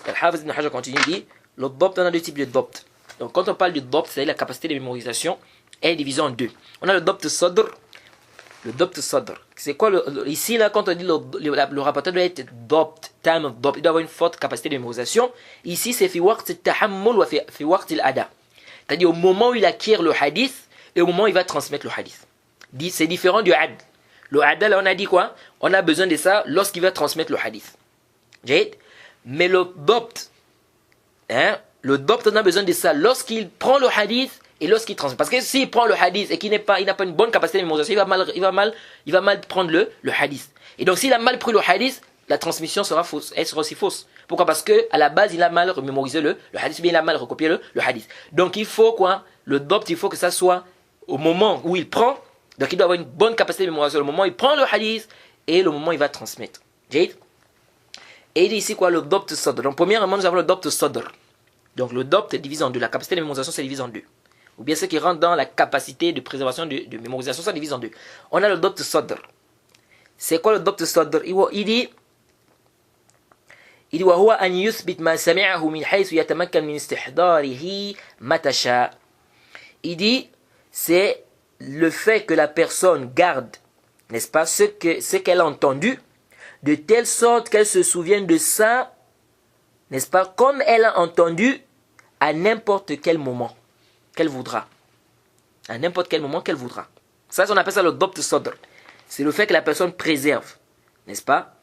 Al-Hafiz ibn Hajar continue, il dit le dabt, on a deux types de dabt. Donc quand on parle du dabt, c'est la capacité de mémorisation est divisée en deux. On a le dabt sadr. Le dabt sadr, c'est quoi ici là, quand on dit le rapporteur doit être dabt, tam dabt, il doit avoir une forte capacité de mémorisation. Ici c'est fi waqt al-tahammul wa fi waqt al-ada. C'est-à-dire au moment où il acquiert le hadith et au moment où il va transmettre le hadith. C'est différent du ad. Le ad là on a dit quoi? On a besoin de ça lorsqu'il va transmettre le hadith. Mais le dabt, on a besoin de ça lorsqu'il prend le hadith et lorsqu'il transmet. Parce que s'il prend le hadith et qu'il n'a pas une bonne capacité de mémorisation, il va mal prendre le hadith. Et donc s'il a mal pris le hadith, la transmission sera fausse. Elle sera aussi fausse. Pourquoi? Parce que à la base, il a mal mémorisé le hadith, bien il a mal recopié le hadith. Donc il faut quoi? Le dabt, il faut que ça soit au moment où il prend. Donc il doit avoir une bonne capacité de mémorisation. Le moment où il prend le hadith et le moment où il va transmettre. Et il dit ici quoi? Le dabt sadr. Donc premièrement, nous avons le dabt sadr. Donc le dabt est divisé en deux. La capacité de mémorisation, c'est divisé en deux. Ou bien ce qui rentre dans la capacité de préservation de mémorisation, ça divise en deux. On a le dabt sadr. C'est quoi le dabt sadr? Il dit وهو أن يثبت ما سمعه من حيث يتمكن من استحضاره متى شاء. Il dit c'est le fait que la personne garde, n'est-ce pas, ce qu'elle a entendu, de telle sorte qu'elle se souvienne de ça, n'est-ce pas, comme elle a entendu à n'importe quel moment qu'elle voudra. À n'importe quel moment qu'elle voudra. Ça, on appelle ça le dabt sadr. C'est le fait que la personne préserve, n'est-ce pas,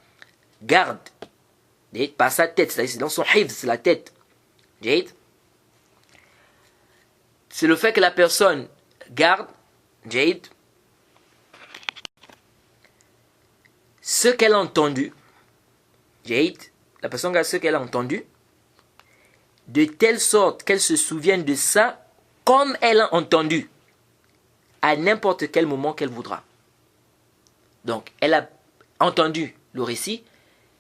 garde, par sa tête, c'est dans son hifz, c'est la tête. C'est le fait que la personne garde, ce qu'elle a entendu, la personne garde ce qu'elle a entendu, de telle sorte qu'elle se souvienne de ça comme elle a entendu, à n'importe quel moment qu'elle voudra. Donc, elle a entendu le récit,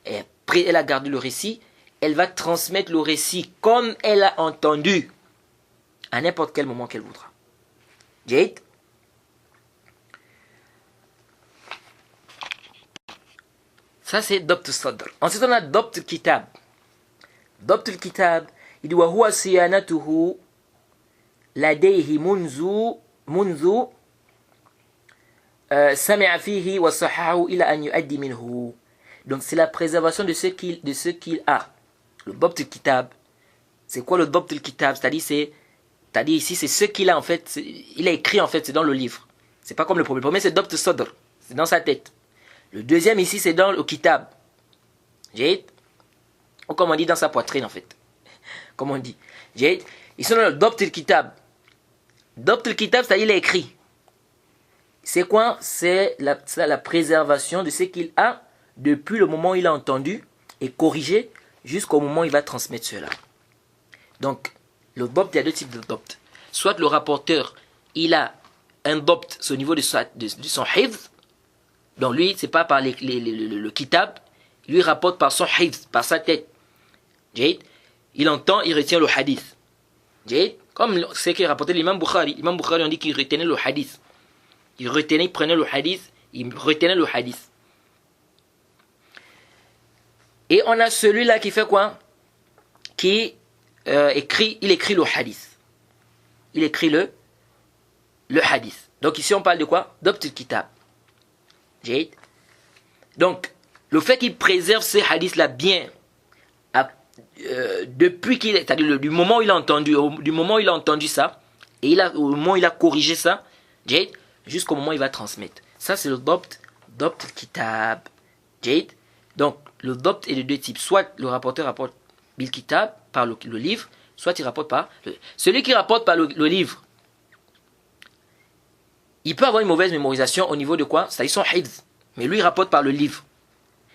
elle a gardé le récit, elle va transmettre le récit comme elle a entendu à n'importe quel moment qu'elle voudra. Jade. Ça c'est Dabt al-Sadr. Ensuite on a Dabt al-Kitab. Dabt al-Kitab, il dit وهو صيانته لديه منذ سمع فيه وصححه إلى أن يؤدي منه. Donc c'est la préservation de ce qu'il a. Le Dabt al-Kitab. C'est quoi le Dabt al-Kitab? C'est-à-dire ici c'est ce qu'il a en fait. Il a écrit en fait, c'est dans le livre. C'est pas comme le premier. Le premier c'est Dabt al-Sadr. C'est dans sa tête. Le deuxième ici c'est dans le Kitab. Ou comme on dit dans sa poitrine en fait. Comme on dit. Ils sont dans le Dabt al-Kitab. Dabt al-Kitab, c'est-à-dire il a écrit. C'est quoi? C'est la préservation de ce qu'il a depuis le moment où il a entendu et corrigé jusqu'au moment où il va transmettre cela. Donc, le Dabt, il y a deux types de Dabt. Soit le rapporteur, il a un Dabt au niveau de son hifz. Donc lui, c'est pas par le Kitab. Lui rapporte par son hifz, par sa tête. Il entend, il retient le hadith. Comme ce qui est rapporté l'imam Bukhari. L'imam Bukhari, on dit qu'il retenait le hadith. Il prenait le hadith, il retenait le hadith. Et on a celui-là qui fait quoi? Il écrit le hadith. Il écrit le hadith. Donc ici on parle de quoi? Dabt al-Kitab. Donc, le fait qu'il préserve ces hadiths-là bien, depuis c'est-à-dire du moment où il a entendu, ça, et au moment où il a corrigé ça, jusqu'au moment où il va transmettre. Ça, c'est le Dabt al-Kitab. Donc, le Dabt est de deux types. Soit le rapporteur rapporte bil Kitab, par le livre, soit il rapporte par... Celui qui rapporte par le livre, il peut avoir une mauvaise mémorisation au niveau de quoi? C'est-à-dire son hifz. Mais lui, il rapporte par le livre.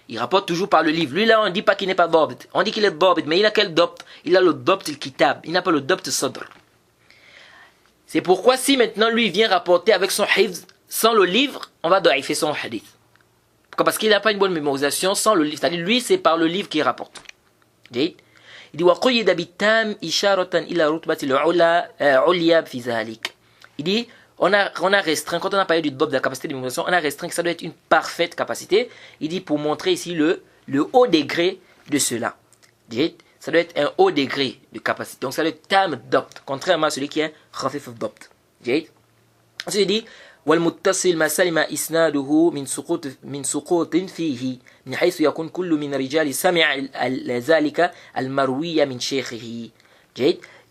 Il rapporte toujours par le livre. Lui, là, on ne dit pas qu'il n'est pas Dabt. On dit qu'il est Dabt. Mais il a quel Dabt? Il a le Dabt al-Kitab. Il n'a pas le Dabt al-Sadr. C'est pourquoi si maintenant lui vient rapporter avec son hifz, sans le livre, on va da'ifer son hadith. Pourquoi? Parce qu'il n'a pas une bonne mémorisation sans le livre. C'est-à-dire lui, c'est par le livre qu'il rapporte. Il dit وَقُيِّدَ بِالتَّامِ إِشَارَةً إِلَى رُتْبَةِ الْعُلْيَا فِي ذَلِكَ. Il dit, on a restreint, quand on a parlé du Dabt, de la capacité de mémorisation, on a restreint que ça doit être une parfaite capacité. Il dit pour montrer ici le haut degré de cela. Ça doit être un haut degré de capacité. Donc ça doit être tam Dabt, contrairement à celui qui est khafif Dabt. Ensuite il dit والمتصل ما سلم إسناده من سقوط فيه من حيث يكون كل من رجال سمع ذلك المروي من شيخه.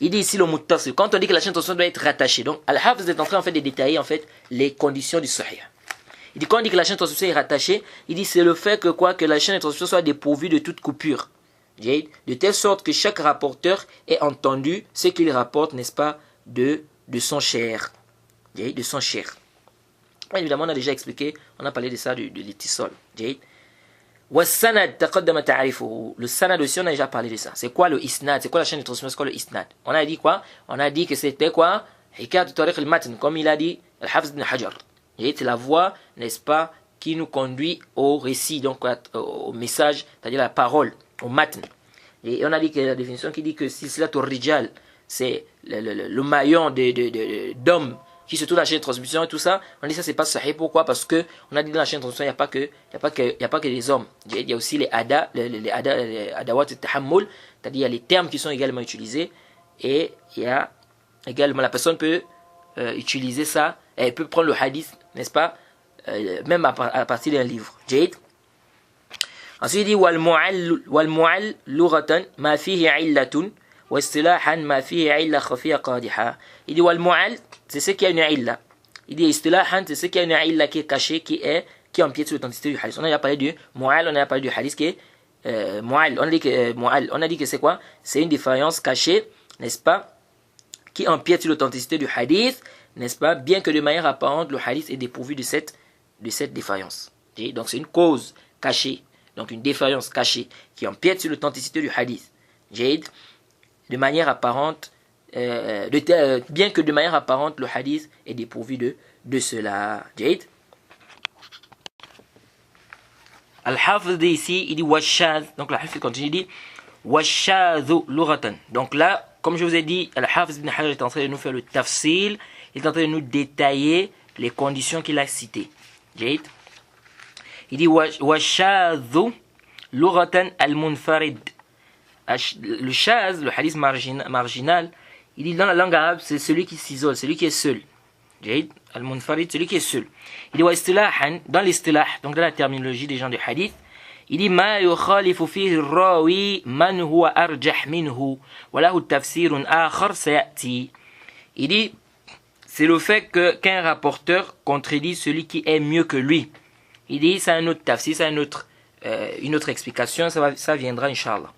Il dit ici le muttasil. Quand on dit que la chaîne de transmission doit être rattachée, donc Al-Hafiz est en train de détailler en fait les conditions du sahih. Il dit quand on dit que la chaîne de transmission est rattachée, il dit c'est le fait que la chaîne de transmission soit dépourvue de toute coupure. De telle sorte que chaque rapporteur ait entendu ce qu'il rapporte, n'est-ce pas, de son cher. De son cher. Évidemment, on a déjà expliqué, on a parlé de ça, de l'ittisol. والسند تقدم تعريفه. Le sanad aussi, on a déjà parlé de ça. C'est quoi le isnad? C'est quoi la chaîne de transmission? C'est quoi le isnad? On a dit quoi? On a dit que c'était quoi? Hikayat tariq al-matn, comme il a dit Al-Hafiz ibn Hajar. C'est la voix, n'est-ce pas, qui nous conduit au récit, donc au message, c'est-à-dire la parole, au matn. Et on a dit que la définition qui dit que silsilatul rijal, c'est le maillon d'hommes qui se trouve dans la chaîne de transmission et tout ça, on dit ça c'est pas sahih. Pourquoi? Parce que on a dit dans la chaîne de transmission il n'y a pas que les hommes. Il y a aussi les adawat tahammul, c'est-à-dire il y a les termes qui sont également utilisés et il y a également la personne peut utiliser ça, elle peut prendre le hadith, n'est-ce pas, même à partir d'un livre. Ensuite il dit wal mu'all lughatan ma fihi illatun wa istilahan ma fihi illa khafiya qadiha. Il dit wal mu'all, c'est ce qui a une illa. Il dit istilahan, c'est ce qui a une illa qui est cachée, qui empiète sur l'authenticité du hadith. On a déjà parlé du mu'all, on a parlé du hadith qui est mu'all. On a dit que c'est quoi? C'est une défaillance cachée, n'est-ce pas, qui empiète sur l'authenticité du hadith, n'est-ce pas, bien que de manière apparente le hadith est dépourvu de cette défaillance. Donc c'est une cause cachée, donc une défaillance cachée qui empiète sur l'authenticité du hadith. De manière apparente, bien que de manière apparente le hadith est dépourvu de cela. Al-Hafiz dit ici, il dit washaz, donc la Hafiz continue, il dit وَالشَّاذُ لُغَةً. Donc là, comme je vous ai dit, Al-Hafiz ibn Hajar est en train de nous faire le tafsil, il est en train de nous détailler les conditions qu'il a citées. Il dit وَالشَّاذُ لُغَةً al-munfarid. Le shaz, le hadith marginal, il dit dans la langue arabe, c'est celui qui s'isole, celui qui est seul. Al-munfarid, celui qui est seul. Il dit وَإِسْتِلَاحًا, dans l'istilah, donc dans la terminologie des gens du hadith, il dit ما يخالف فيه الراوي من هو أرجح منه وله تفسير آخر سيأتي. Il dit c'est le fait qu'un rapporteur contredit celui qui est mieux que lui. Il dit c'est un autre tafsir, c'est une autre explication, ça viendra Inch'Allah.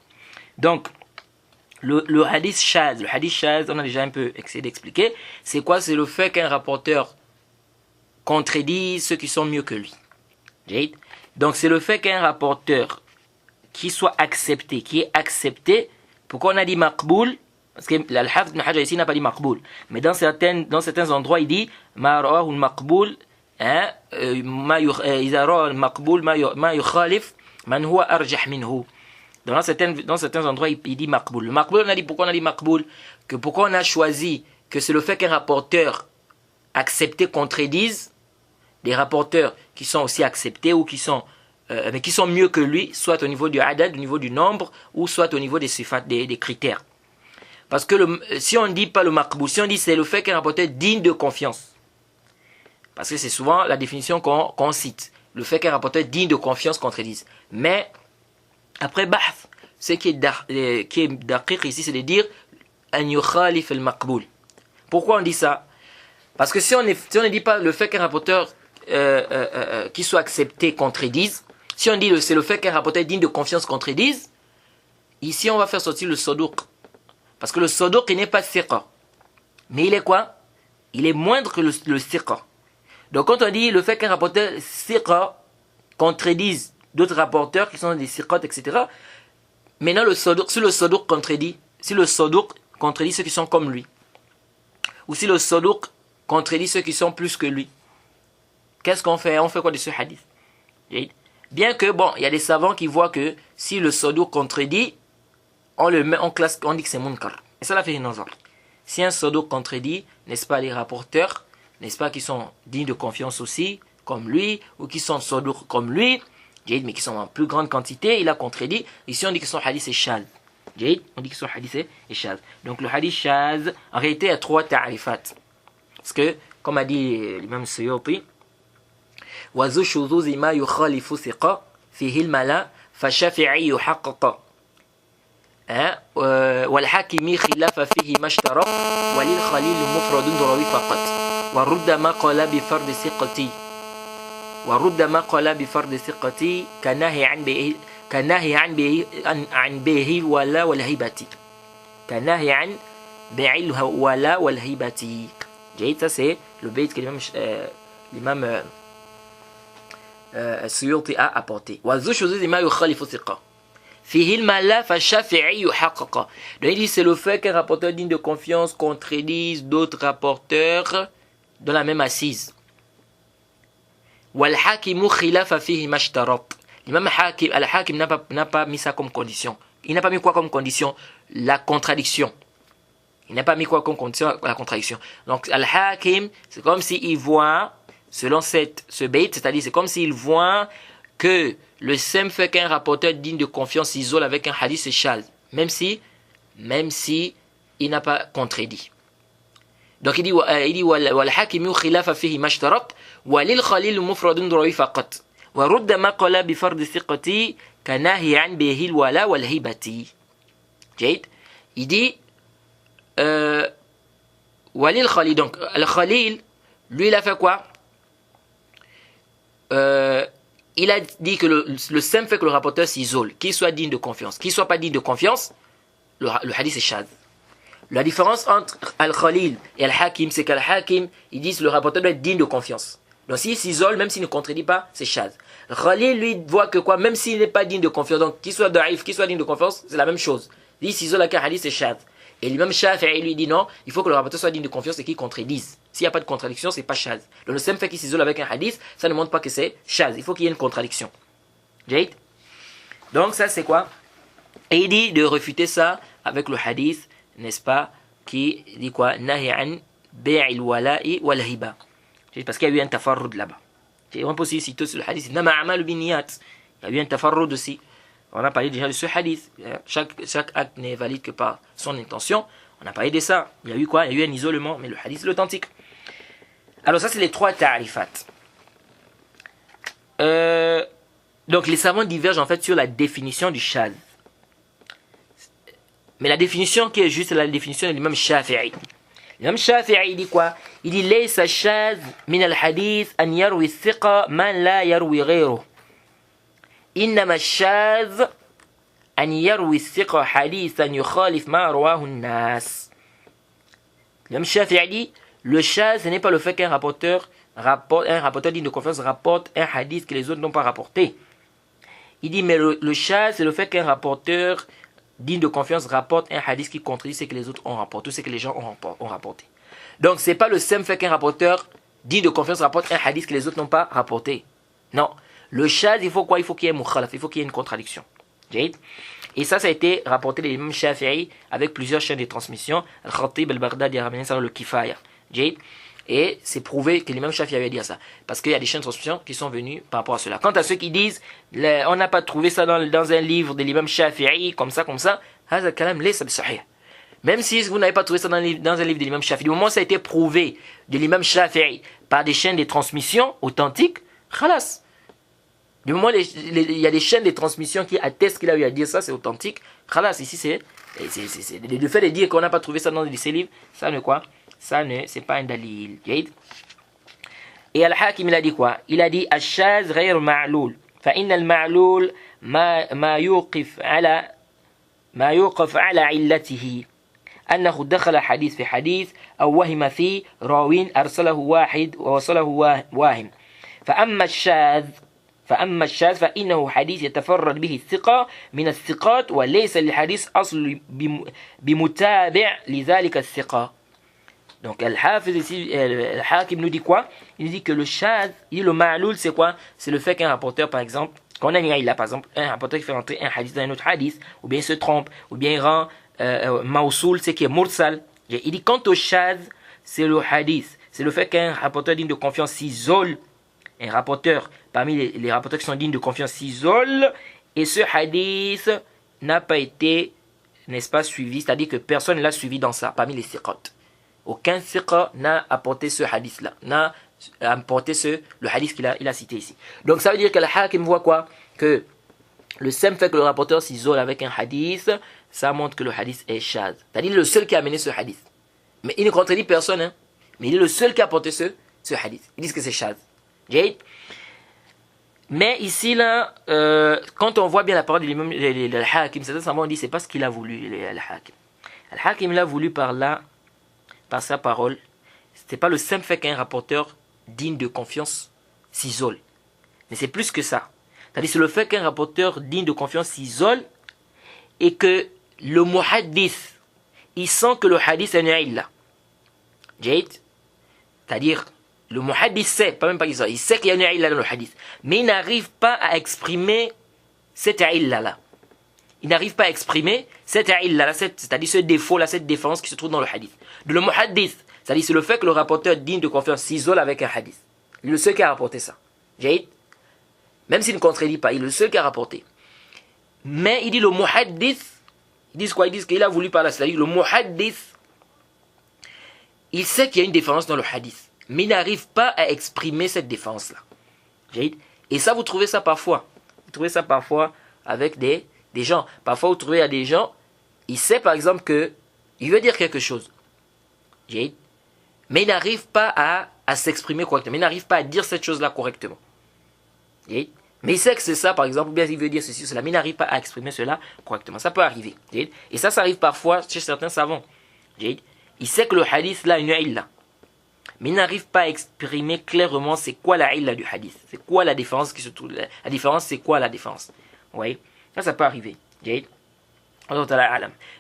Donc le hadith shaz, on a déjà un peu essayé d'expliquer, c'est quoi? C'est le fait qu'un rapporteur contredit ceux qui sont mieux que lui. Donc c'est le fait qu'un rapporteur qui soit accepté, qui est accepté, pourquoi on a dit maqboul? Parce que l'Al-Hafiz ibn Hajar ici n'a pas dit maqboul, mais dans certains endroits il dit ma ra'ahu al-maqboul, iza ra'a al-maqboul ma yukhalif man huwa arjah minhu. Dans certains endroits il dit maqboul. Le maqboul, pourquoi on a dit maqboul? Que pourquoi on a choisi que c'est le fait qu'un rapporteur accepté contredise des rapporteurs qui sont aussi acceptés ou qui sont mieux que lui, soit au niveau du adad, au niveau du nombre, ou soit au niveau des sifat, des critères. Parce que si on ne dit pas le maqboul, si on dit c'est le fait qu'un rapporteur digne de confiance, parce que c'est souvent la définition qu'on cite, le fait qu'un rapporteur digne de confiance contredise. Mais après bahth, ce qui est daqiq ici, c'est de dire an yukhalif al maqboul. Pourquoi on dit ça? Parce que si on ne dit pas le fait qu'un rapporteur qui soit accepté contredise, si on dit c'est le fait qu'un rapporteur digne de confiance contredise, ici on va faire sortir le saduq. Parce que le saduq il n'est pas siqa. Mais il est quoi? Il est moindre que le siqa. Donc quand on dit le fait qu'un rapporteur siqa contredise d'autres rapporteurs qui sont des siqat, etc. Maintenant si le saduq contredit ceux qui sont comme lui, ou si le saduq contredit ceux qui sont plus que lui, qu'est-ce qu'on fait? On fait quoi de ce hadith? Bien que, bon, il y a des savants qui voient que si le saduq contredit, on le met en classe, on dit que c'est munkar. Et ça l'a fait une nazar. Si un saduq contredit, n'est-ce pas, les rapporteurs, n'est-ce pas, qui sont dignes de confiance aussi, comme lui, ou qui sont saduq comme lui, mais qui sont en plus grande quantité, il a contredit. Ici, on dit que son hadith est shaz. On dit que son hadith est shaz. Donc le hadith shaz, en réalité, il y a 3 ta'rifat. Parce que, comme a dit l'imam Suyuti, وذو الشذوذ ما يخالف ثقة فيه الملا فالشافعي حقق والحاكم خلاف فيه ما اشترط وللخليل مفرد ضروي فقط ورد ما قال بفرد ثقة كناهي عن بيع ولا والهبة كناهي عن بيع ولا والهبة. Ça c'est le bayt que l'imam Suyuti a apporté. Donc il dit c'est le fait qu'un rapporteur digne de confiance contredise d'autres rapporteurs dans la même assise. L'imam Al-Hakim n'a pas mis ça comme condition. Il n'a pas mis quoi comme condition? La contradiction. Il n'a pas mis quoi comme condition? La contradiction. Donc Al-Hakim, c'est comme s'il voit, selon ce bayt, c'est-à-dire c'est comme s'il voit que le simple fait qu'un rapporteur digne de confiance s'isole avec un hadith, c'est shaz, même si il n'a pas contredit. Donc il dit وَالْحَاكِمُ خِلَافَ فِيهِ مَشْتَرَطْ وَلِلْخَلِيلُ مُفْرَدٌ ضَرُورِي فَقَطْ وَرُدَّ مَا قَالَ بِفَرْضِ ثِقَةِ كَنَاهِي عَنْ بِهِ الْوَلَا وَالْهِبَةِ. Il dit Walil Khalil, donc le Khalil, lui il a fait quoi? Il a dit que le simple fait que le rapporteur s'isole, qu'il soit digne de confiance, qu'il soit pas digne de confiance, le hadith est shadh. La différence entre Al-Khalil et Al-Hakim, c'est qu'Al-Hakim, ils disent que le rapporteur doit être digne de confiance. Donc s'il s'isole, même s'il ne contredit pas, c'est shadh. Khalil, lui, voit que quoi? Même s'il n'est pas digne de confiance, donc qu'il soit da'if, qu'il soit digne de confiance, c'est la même chose. Il s'isole avec un hadith, c'est shadh. Et l'imam Shafi'i lui dit non, il faut que le rapporteur soit digne de confiance et qu'il contredise. S'il n'y a pas de contradiction, c'est pas shadh. Donc le simple fait qu'il s'isole avec un hadith, ça ne montre pas que c'est shadh. Il faut qu'il y ait une contradiction. Jade. Donc ça c'est quoi? Et il dit de refuter ça avec le hadith, n'est-ce pas, qui dit quoi? Nahi an bay'il wala'i wal hiba. Parce qu'il y a eu un tafarrud là-bas. On peut aussi citer le hadith, nama a'malu binniyat. Il y a eu un tafarrud aussi. On a parlé déjà de ce hadith. Chaque acte n'est valide que par son intention. On a parlé de ça. Il y a eu quoi? Il y a eu un isolement, mais le hadith est authentique. Alors ça, c'est les trois ta'rifat. Donc les savants divergent en fait sur la définition du shadh. Mais la définition qui est juste, c'est la définition de l'imam Shafi'i. L'imam Shafi'i dit quoi? Il dit laysa shadh min al-hadith an yarwi thiqa man la yarwi ghayruhu. إنما الشاذ أن يروي الثقة حديثا يخالف ما رواه الناس. L'imam Shafi'i dit le shadh, ce n'est pas le fait qu'un rapporteur digne de confiance rapporte un hadith que les autres n'ont pas rapporté. Il dit mais le shadh, c'est le fait qu'un rapporteur digne de confiance rapporte un hadith qui contredit ce que les autres ont rapporté, ce que les gens ont rapporté. Donc c'est pas le simple fait qu'un rapporteur digne de confiance rapporte un hadith que les autres n'ont pas rapporté. Non. Le shadh, il faut quoi? Il faut qu'il y ait mukhalaf, il faut qu'il y ait une contradiction. Et ça a été rapporté de l'imam Shafi'i avec plusieurs chaînes de transmission. Al-Khatib al-Baghdadi a ramené ça dans le Kifaya. Et c'est prouvé que l'imam Shafi'i avait dit ça. Parce qu'il y a des chaînes de transmission qui sont venues par rapport à cela. Quant à ceux qui disent, on n'a pas trouvé ça dans un livre de l'imam Shafi'i, comme ça, même si vous n'avez pas trouvé ça dans un livre de l'imam Shafi'i, du moment où ça a été prouvé de l'imam Shafi'i par des chaînes de transmission authentiques, khalas. Du moment où il y a des chaînes de transmission qui attestent qu'il a eu à dire ça, c'est authentique. Khalas, ici c'est le fait de dire qu'on n'a pas trouvé ça dans ces livres, ça ne quoi? Ça ne, c'est pas un dalil. Et Al-Hakim il a dit quoi? Il a dit Ash-shadh ghayr ma'loul. فإن المعلول ما يوقف على علته أنه دخل حديث في حديث أو وهم فيه راوين أرسله واحد ووصله واهم. فأما الشاذ فإنه حديث يتفرد به الثقة من الثقات وليس للحديث أصل بمتابع لذلك الثقة. Donc Al-Hafiz ici, Al-Hakim nous dit quoi? Il nous dit que le shadh, il dit le ma'loul c'est quoi? C'est le fait qu'un rapporteur par exemple, quand on a une illa par exemple, un rapporteur qui fait rentrer un hadith dans un autre hadith, ou bien il se trompe, ou bien il rend mawsoul, c'est qui est mursal. Il dit quant au shadh, c'est le hadith, c'est le fait qu'un rapporteur digne de confiance s'isole, un rapporteur parmi les rapporteurs qui sont dignes de confiance s'isole, et ce hadith n'a pas été, n'est-ce pas, suivi, c'est-à-dire que personne ne l'a suivi dans ça, parmi les siqat. Aucun siqa n'a apporté ce hadith-là, n'a apporté le hadith qu'il a cité ici. Donc ça veut dire que le hakim voit quoi? Que le simple fait que le rapporteur s'isole avec un hadith, ça montre que le hadith est shadh. C'est-à-dire le seul qui a amené ce hadith. Mais il ne contredit personne, hein? Mais il est le seul qui a apporté ce hadith. Ils disent que c'est shadh. Mais ici, là, quand on voit bien la parole de l'imam al-Hakim, certains savants disent que ce n'est pas ce qu'il a voulu, al-Hakim. Al-Hakim l'a voulu par sa parole. Ce n'était pas le simple fait qu'un rapporteur digne de confiance s'isole. Mais c'est plus que ça. C'est-à-dire c'est le fait qu'un rapporteur digne de confiance s'isole et que le muhaddith, il sent que le hadith est une illa. C'est-à-dire, le muhaddith sait, pas même pas qu'il sait, il sait qu'il y a une illa dans le hadith. Mais il n'arrive pas à exprimer cette illa-là. Il n'arrive pas à exprimer cette illa-là, c'est-à-dire ce défaut-là, cette différence qui se trouve dans le hadith. De le muhaddith, c'est-à-dire c'est le fait que le rapporteur digne de confiance s'isole avec un hadith. Il est le seul qui a rapporté ça. Même s'il ne contredit pas, il est le seul qui a rapporté. Mais il dit le muhaddith, ils disent quoi? Ils disent qu'il a voulu par là, c'est-à-dire le muhaddith, il sait qu'il y a une différence dans le hadith, mais il n'arrive pas à exprimer cette différence-là. Et ça, vous trouvez ça parfois. Vous trouvez ça parfois avec des gens. Parfois, vous trouvez à des gens, il sait par exemple que il veut dire quelque chose. Mais il n'arrive pas à s'exprimer correctement. Il n'arrive pas à dire cette chose-là correctement. Mais il sait que c'est ça, par exemple, ou bien il veut dire ceci ou cela, mais il n'arrive pas à exprimer cela correctement. Ça peut arriver. Et ça arrive parfois chez certains savants. Il sait que le hadith là a une illa. Mais il n'arrive pas à exprimer clairement c'est quoi la illa du hadith. C'est quoi la différence qui se trouve. La différence, c'est quoi la différence. Oui. Ça peut arriver.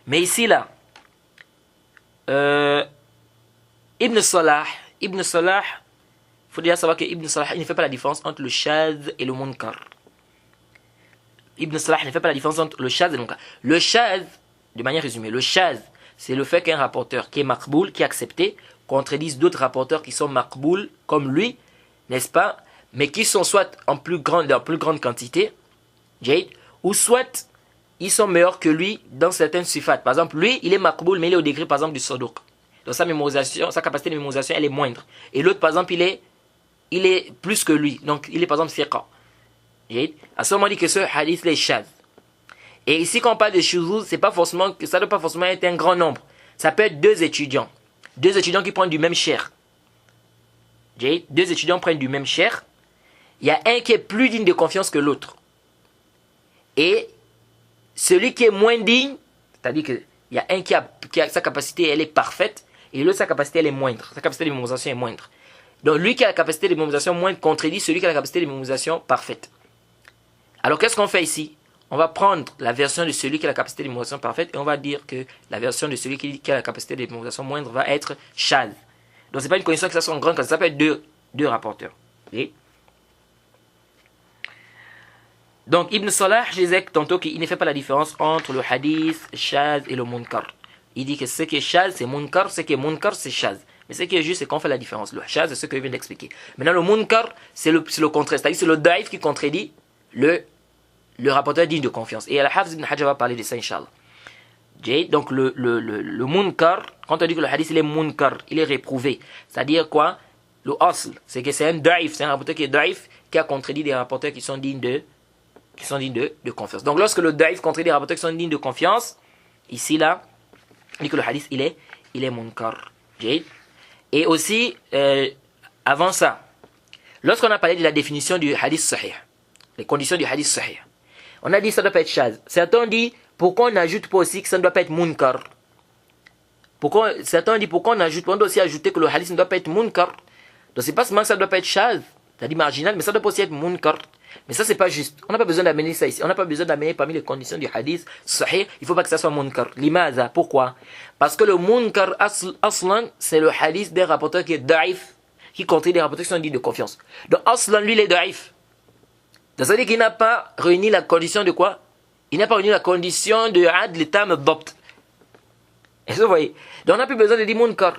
Mais ici là, Ibn Salah, il faut déjà savoir que Ibn Salah, il ne fait pas la différence entre le shadh et le munkar. Ibn Salah ne fait pas la différence entre le shaz et le munkar. Le shaz, de manière résumée, le shaz, c'est le fait qu'un rapporteur qui est maqboul, qui est accepté, contredise d'autres rapporteurs qui sont maqboul comme lui, n'est-ce pas, mais qui sont soit en plus grande quantité, Jade, ou soit ils sont meilleurs que lui dans certaines sifat. Par exemple, lui, il est maqboul, mais il est au degré, par exemple, du saduq. Donc sa mémorisation, sa capacité de mémorisation, elle est moindre. Et l'autre, par exemple, il est plus que lui. Donc, il est, par exemple, thiqa. À ce moment, on dit que ce hadith est shaz. Et ici, quand on parle de shuzuz, ça ne doit pas forcément être un grand nombre. Ça peut être deux étudiants qui prennent du même cher. Deux étudiants prennent du même cher. Il y a un qui est plus digne de confiance que l'autre. Et celui qui est moins digne, c'est-à-dire qu'il y a un qui a sa capacité, elle est parfaite, et l'autre, sa capacité, elle est moindre. Sa capacité de mémorisation est moindre. Donc, lui qui a la capacité de mémorisation moindre contredit celui qui a la capacité de mémorisation parfaite. Alors, qu'est-ce qu'on fait ici? On va prendre la version de celui qui a la capacité de mémorisation parfaite et on va dire que la version de celui qui a la capacité de mémorisation moindre va être shaz. Donc, ce n'est pas une condition que ça soit en grand, ça peut être deux rapporteurs. Okay? Donc, Ibn Salah, je disais tantôt qu'il ne fait pas la différence entre le hadith, shaz et le munkar. Il dit que ce qui est shaz, c'est munkar, ce qui est munkar, c'est shaz. Mais ce qui est juste, c'est qu'on fait la différence. Le shaz, c'est ce que je viens d'expliquer. Maintenant, le munkar, c'est le contraire. C'est-à-dire c'est le daif qui contredit le rapporteur digne de confiance. Et Al-Hafiz ibn Hajar va parler de ça, Inch'Allah. Donc, le munkar, quand on dit que le hadith, il est munkar, il est réprouvé. C'est-à-dire quoi? Le asl, c'est que c'est un daif, c'est un rapporteur qui est daif, qui a contredit des rapporteurs qui sont dignes de confiance. Donc, lorsque le daif contredit des rapporteurs qui sont dignes de confiance, ici, là, on dit que le hadith, il est munkar. Et aussi, avant ça, lorsqu'on a parlé de la définition du hadith sahih, les conditions du hadith sahih, on a dit que ça ne doit pas être shaz. Certains disent, pourquoi on n'ajoute pas aussi que ça ne doit pas être munkar? Certains disent, pourquoi on doit aussi ajouter que le hadith ne doit pas être munkar? Donc c'est pas seulement que ça ne doit pas être shaz, c'est-à-dire marginal, mais ça doit aussi être munkar. Mais ça, c'est pas juste. On n'a pas besoin d'amener ça ici. On n'a pas besoin d'amener parmi les conditions du hadith sahih, il ne faut pas que ça soit munkar. Limaza, pourquoi? Parce que le munkar aslan, c'est le hadith des rapporteurs qui est daif, qui contient des rapporteurs qui sont dignes de confiance. Donc aslan, lui, il est daif. Donc ça veut dire qu'il n'a pas réuni la condition de quoi? Il n'a pas réuni la condition de adl tam dabt. Et vous voyez? Donc on n'a plus besoin de dire munkar.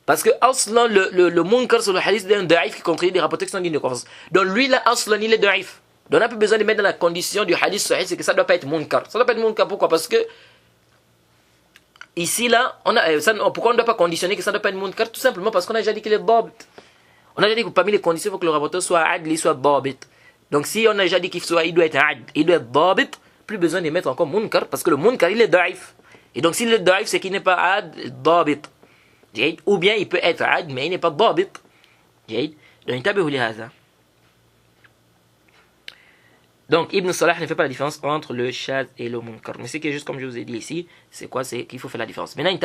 Parce que aslan, le munkar, c'est le hadith d'un daif qui contient des rapporteurs qui sont dignes de confiance. Donc lui, là, aslan, il est daif. Donc on n'a plus besoin de mettre dans la condition du hadith sahih, c'est que ça ne doit pas être munkar. Ça ne doit pas être munkar, pourquoi? Parce que ici, là, pourquoi on ne doit pas conditionner que ça ne doit pas être munkar? Tout simplement parce qu'on a déjà dit qu'il est dabt. On a déjà dit que parmi les conditions, il faut que le rapporteur soit adli, soit dabt. Donc si on a déjà dit qu'il doit être adl, il doit être dabt, plus besoin de mettre encore munkar, parce que le munkar, il est daif. Et donc s'il est daif, c'est qu'il n'est pas adl, dabt. Ou bien il peut être adl, mais il n'est pas dabt. Donc Ibn Salah ne fait pas la différence entre le shaz et le munkar. Mais ce qui est juste comme je vous ai dit ici, c'est quoi? C'est qu'il faut faire la différence. Maintenant,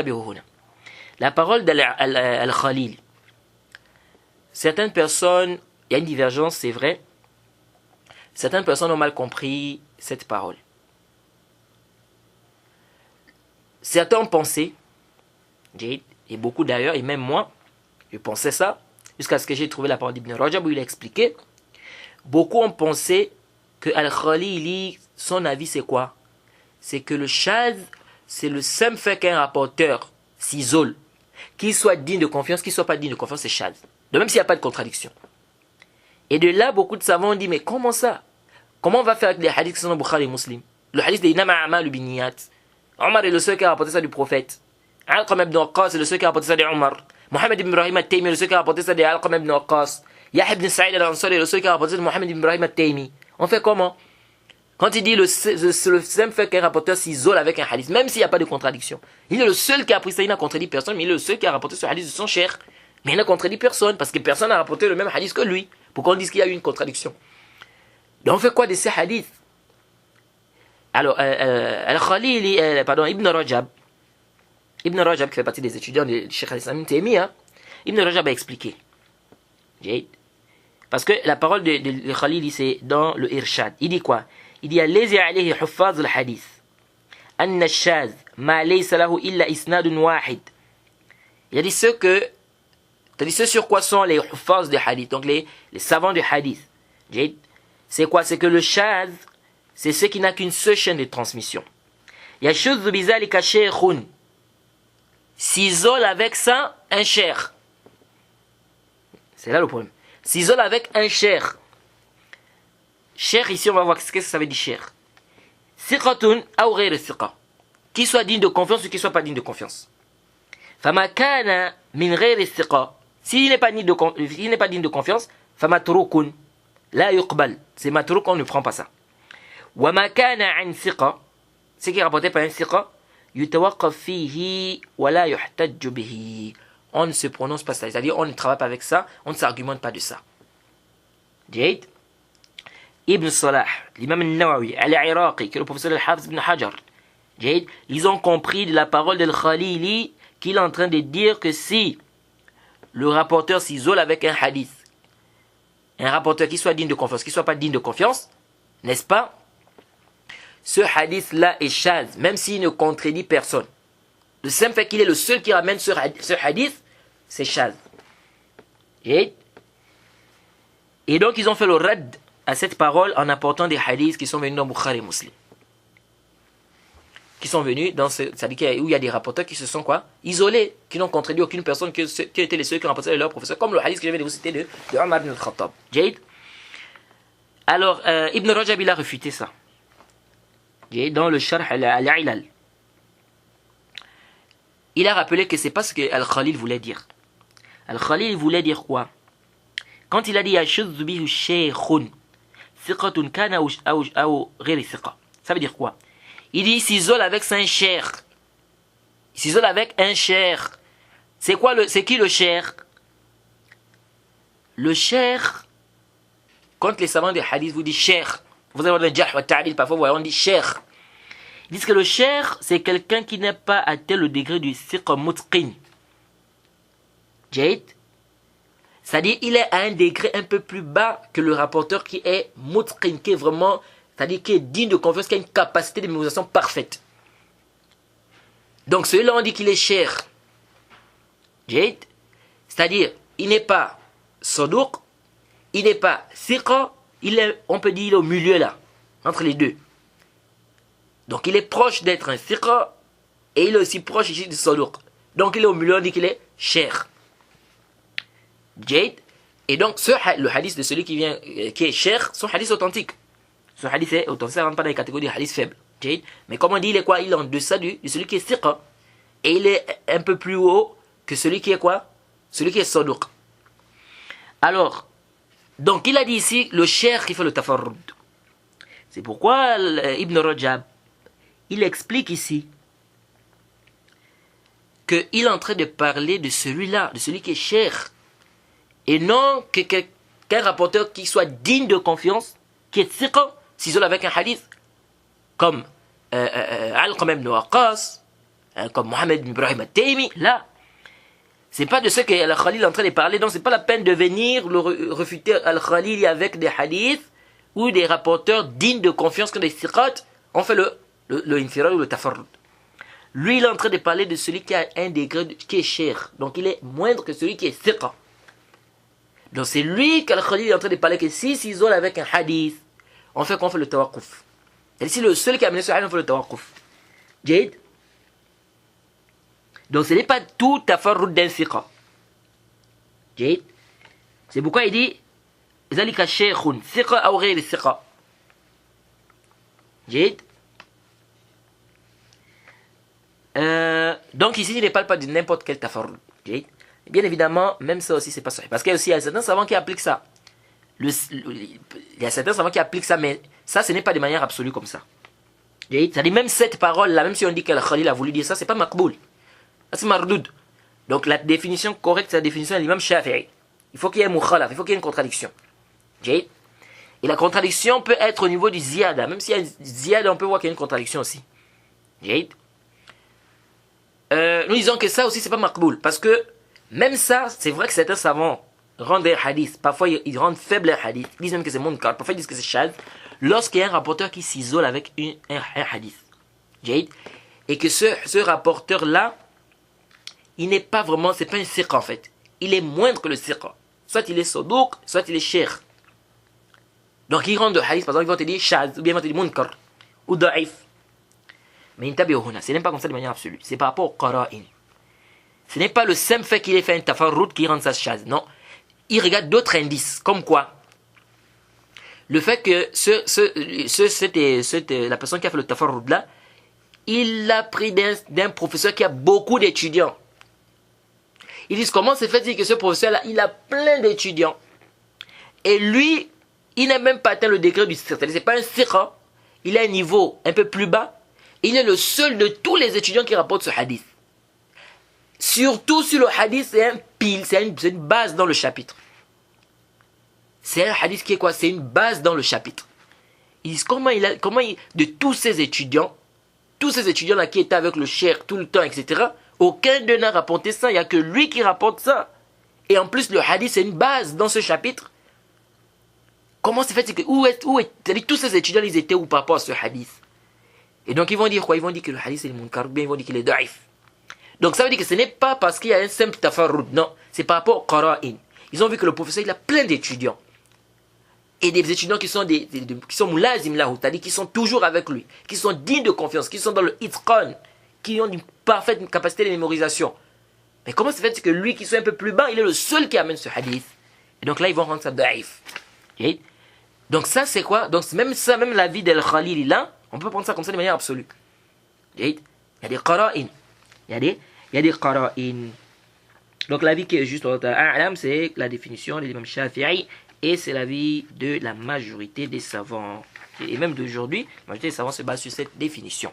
la parole d'Al-Khalil. Certaines personnes, il y a une divergence, c'est vrai. Certaines personnes ont mal compris cette parole. Certains ont pensé, et beaucoup d'ailleurs, et même moi, je pensais ça, jusqu'à ce que j'ai trouvé la parole d'Ibn Rajab où il a expliqué. Beaucoup ont pensé que Al-Khalili, son avis c'est quoi? C'est que le shaz, c'est le simple fait qu'un rapporteur s'isole, qu'il soit digne de confiance, qu'il ne soit pas digne de confiance, c'est shaz. De même s'il n'y a pas de contradiction. Et de là, beaucoup de savants ont dit, mais comment ça? Comment on va faire avec les hadiths qui sont dans Bukhari et Muslim? Le hadith de Inama A'malu binniyat. Omar est le seul qui a rapporté ça du prophète. Alqam ibn Waqqas est le seul qui a rapporté ça de Omar. Mohammed ibn Ibrahim al-Taymi est le seul qui a rapporté ça de Alqam ibn Waqqas. Yahya ibn Sa'id al-Ansari est le seul qui a rapporté ça de Mohammed ibn Ibrahim al-Taymi. On fait comment? Quand il dit le simple fait qu'un rapporteur s'isole avec un hadith, même s'il n'y a pas de contradiction. Il est le seul qui a pris ça, il n'a contredit personne, mais il est le seul qui a rapporté ce hadith de son cher. Mais il n'a contredit personne, parce que personne n'a rapporté le même hadith que lui. Pourquoi on dit qu'il y a eu une contradiction? Donc on fait quoi de ces hadiths? Alors, Al-Khalili, Ibn Rajab qui fait partie des étudiants de Cheikh al-Islam Ibn Taymiyyah, Ibn Rajab a expliqué. Parce que la parole de Khalili, c'est dans le Irshad. Il dit quoi? Il dit Allazi alayhi huffaz al-hadith. Anna ash-shaz ma laysa lahu illa isnadun wahid. Il a dit ce sur quoi sont les huffaz de hadith, donc les savants de hadith. C'est quoi? C'est que le shaz, c'est ce qui n'a qu'une seule chaîne de transmission. Yashudhu bizalika shaykhun, s'isole avec ça un cher. C'est là le problème. S'isole avec un cher. Cher, ici on va voir qu'est-ce que ça veut dire cher. Thiqatun aw ghayr thiqa, qui soit digne de confiance ou qui soit pas digne de confiance. Fama kana min ghayr thiqa, s'il n'est pas digne de confiance, famatrukun la yuqbal, c'est matruk, on ne prend pas ça. Wa ma kana an thiqa, ce qui est rapporté par un thiqa, yutawaqqaf fihi wa la yuhtajju bihi, on ne se prononce pas ça, c'est-à-dire on ne travaille pas avec ça, on ne s'argumente pas de ça. Jade Ibn Salah, l'imam al-Nawawi, al-Iraqi, que le professeur al-Hafiz ibn Hajar, Jade, ils ont compris de la parole d'Al-Khalili qu'il est en train de dire que si le rapporteur s'isole avec un hadith, un rapporteur qui soit digne de confiance, qui soit pas digne de confiance, n'est-ce pas? Ce hadith-là est shaz, même s'il ne contredit personne. Le simple fait qu'il est le seul qui ramène ce hadith, c'est shaz. Et donc ils ont fait le rad à cette parole en apportant des hadiths qui sont venus dans Bukhari et Muslim. Qui sont venus dans c'est-à-dire où il y a des rapporteurs qui se sont quoi? Isolés, qui n'ont contredit aucune personne, qui étaient les seuls qui rapportaient leur professeur, comme le hadith que je viens de vous citer de Omar ibn al-Khattab. Jade. Alors, Ibn Rajab, il a refuté ça. Jade, dans le Sharh al-Ilal. Il a rappelé que c'est pas ce que Al-Khalil voulait dire. Al-Khalil voulait dire quoi? Quand il a dit Yashudhu bihi shaykhun, thiqatun kana aw ghayr thiqa. Ça veut dire quoi? Il dit, il s'isole avec un cher. Il s'isole avec un cher. C'est qui le cher? Le cher, quand les savants des hadiths vous disent cher, vous allez voir le Jarh wa Ta'dil, parfois on dit cher. Ils disent que le cher, c'est quelqu'un qui n'est pas atteint le degré du thiqa mutqin. Jade. C'est-à-dire, il est à un degré un peu plus bas que le rapporteur qui est mutqin, qui est vraiment, c'est-à-dire qui est digne de confiance, qui a une capacité de mémorisation parfaite. Donc celui-là, on dit qu'il est cher. Jade. C'est-à-dire, il n'est pas saduq, il n'est pas thiqa, on peut dire il est au milieu là, entre les deux. Donc il est proche d'être un thiqa, et il est aussi proche ici du saduq. Donc il est au milieu, on dit qu'il est cher. Jade. Et donc le hadith de celui qui est cher, son hadith authentique. Ce hadith est authentique, ça ne rentre pas dans les catégories de hadith faibles. Jade. Mais comme on dit, il est quoi? Il est en deçà de celui qui est thiqa. Et il est un peu plus haut que celui qui est quoi? Celui qui est saduq. Alors, donc il a dit ici le cher qui fait le tafarrud. C'est pourquoi Ibn Rajab, il explique ici qu'il est en train de parler de celui-là, de celui qui est cher. Et non qu'un rapporteur qui soit digne de confiance, qui est thiqa, s'isole avec un hadith, comme Alqama ibn Waqqas, comme Mohamed ibn Ibrahim al-Taymi, là. C'est pas de ce que Al-Khalil est en train de parler, donc c'est pas la peine de venir refuter Al-Khalil avec des hadiths ou des rapporteurs dignes de confiance comme des thiqat. On fait le infirad ou le tafarrud. Lui, il est en train de parler de celui qui a un degré qui est cher, donc il est moindre que celui qui est thiqa. Donc c'est lui qu'Al-Khalil est en train de parler que s'il s'isole avec un hadith, on fait qu'on fait le tawaqquf. Et si le seul qui a amené ce hadith, on fait le tawaqquf. Jade. Donc ce n'est pas tout tafarrud d'un thiqa. Jade. C'est pourquoi il dit Zalika shaykhun thiqa aw ghayr thiqa. Jade. Donc ici il ne parle pas de n'importe quel tafarrud. Jade. Bien évidemment, même ça aussi, c'est pas ça. Parce qu'il y a aussi certains savants qui appliquent ça. Il y a certains savants qui appliquent ça, mais ça, ce n'est pas de manière absolue comme ça. C'est-à-dire, même cette parole-là, même si on dit que Khalil a voulu dire ça, c'est pas maqboul. C'est mardoud. Donc, la définition correcte, c'est la définition de l'imam Shafi'i. Il faut qu'il y ait un mukhalaf, il faut qu'il y ait une contradiction. Et la contradiction peut être au niveau du ziyada. Même s'il y a une ziyada, on peut voir qu'il y a une contradiction aussi. Nous disons que ça aussi, c'est pas maqboul. Parce que, même ça, c'est vrai que certains savants rendent des hadiths. Parfois, ils rendent faibles les hadiths. Ils disent même que c'est munkar. Parfois, ils disent que c'est shadh. Lorsqu'il y a un rapporteur qui s'isole avec un hadith. Et que ce rapporteur-là, il n'est pas vraiment, c'est pas un thiqa en fait. Il est moindre que le thiqa. Soit il est saduq, soit il est cher. Donc ils rendent le hadith, par exemple, ils vont te dire shaz, ou bien ils vont te dire munkar, ou da'if. Mais ce n'est pas comme ça de manière absolue. C'est par rapport au qara'in. Ce n'est pas le simple fait qu'il ait fait un tafarrud qui rend ça shaz. Non. Il regarde d'autres indices. Comme quoi? Le fait que la personne qui a fait le tafarrud là, il l'a pris d'un professeur qui a beaucoup d'étudiants. Ils disent comment c'est fait que ce professeur là, il a plein d'étudiants. Et lui, il n'a même pas atteint le degré du sirr. C'est pas un sirr. Il a un niveau un peu plus bas. Il est le seul de tous les étudiants qui rapportent ce hadith. Surtout sur le hadith, c'est un pile, c'est une base dans le chapitre. C'est un hadith qui est quoi? C'est une base dans le chapitre. Ils disent de tous ces étudiants là qui étaient avec le cheikh tout le temps, etc., aucun d'eux n'a rapporté ça, il n'y a que lui qui rapporte ça. Et en plus, le hadith, c'est une base dans ce chapitre. Comment c'est fait que, c'est-à-dire, tous ces étudiants, ils étaient où par rapport à ce hadith? Et donc, ils vont dire quoi? Ils vont dire que le hadith, c'est le munkar, ou bien ils vont dire qu'il est da'if. Donc, ça veut dire que ce n'est pas parce qu'il y a un simple tafarrud, non. C'est par rapport au qara'in. Ils ont vu que le professeur, il a plein d'étudiants. Et des étudiants qui sont mulazim lahu, c'est-à-dire qui sont toujours avec lui, qui sont dignes de confiance, qui sont dans le itqan, qui ont une parfaite capacité de mémorisation. Mais comment c'est fait que lui qui soit un peu plus bas, il est le seul qui amène ce hadith? Et donc là, ils vont rendre ça da'if. Okay? Donc ça, c'est quoi? Donc même ça, même la vie d'Al-Khalili là, on peut prendre ça comme ça de manière absolue. Okay? Il y a des qara'in. Il y a des qara'in. Donc la vie qui est juste c'est la définition de l'imam Shafi'i. Et c'est l'avis de la majorité des savants. Et même d'aujourd'hui, la majorité des savants se base sur cette définition.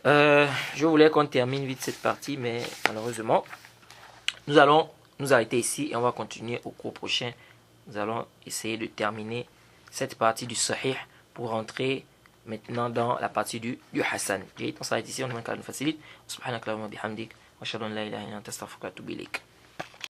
Je voulais qu'on termine vite cette partie, mais malheureusement, nous allons nous arrêter ici et on va continuer au cours prochain. Nous allons essayer de terminer cette partie du Sahih pour rentrer maintenant dans la partie du Hassan. On s'arrête ici, on demande qu'à nous facilite. Subhanakallahumma bihamdik. Wa ashhadu an la ilaha illa anta astaghfiruka wa atubu ilayk.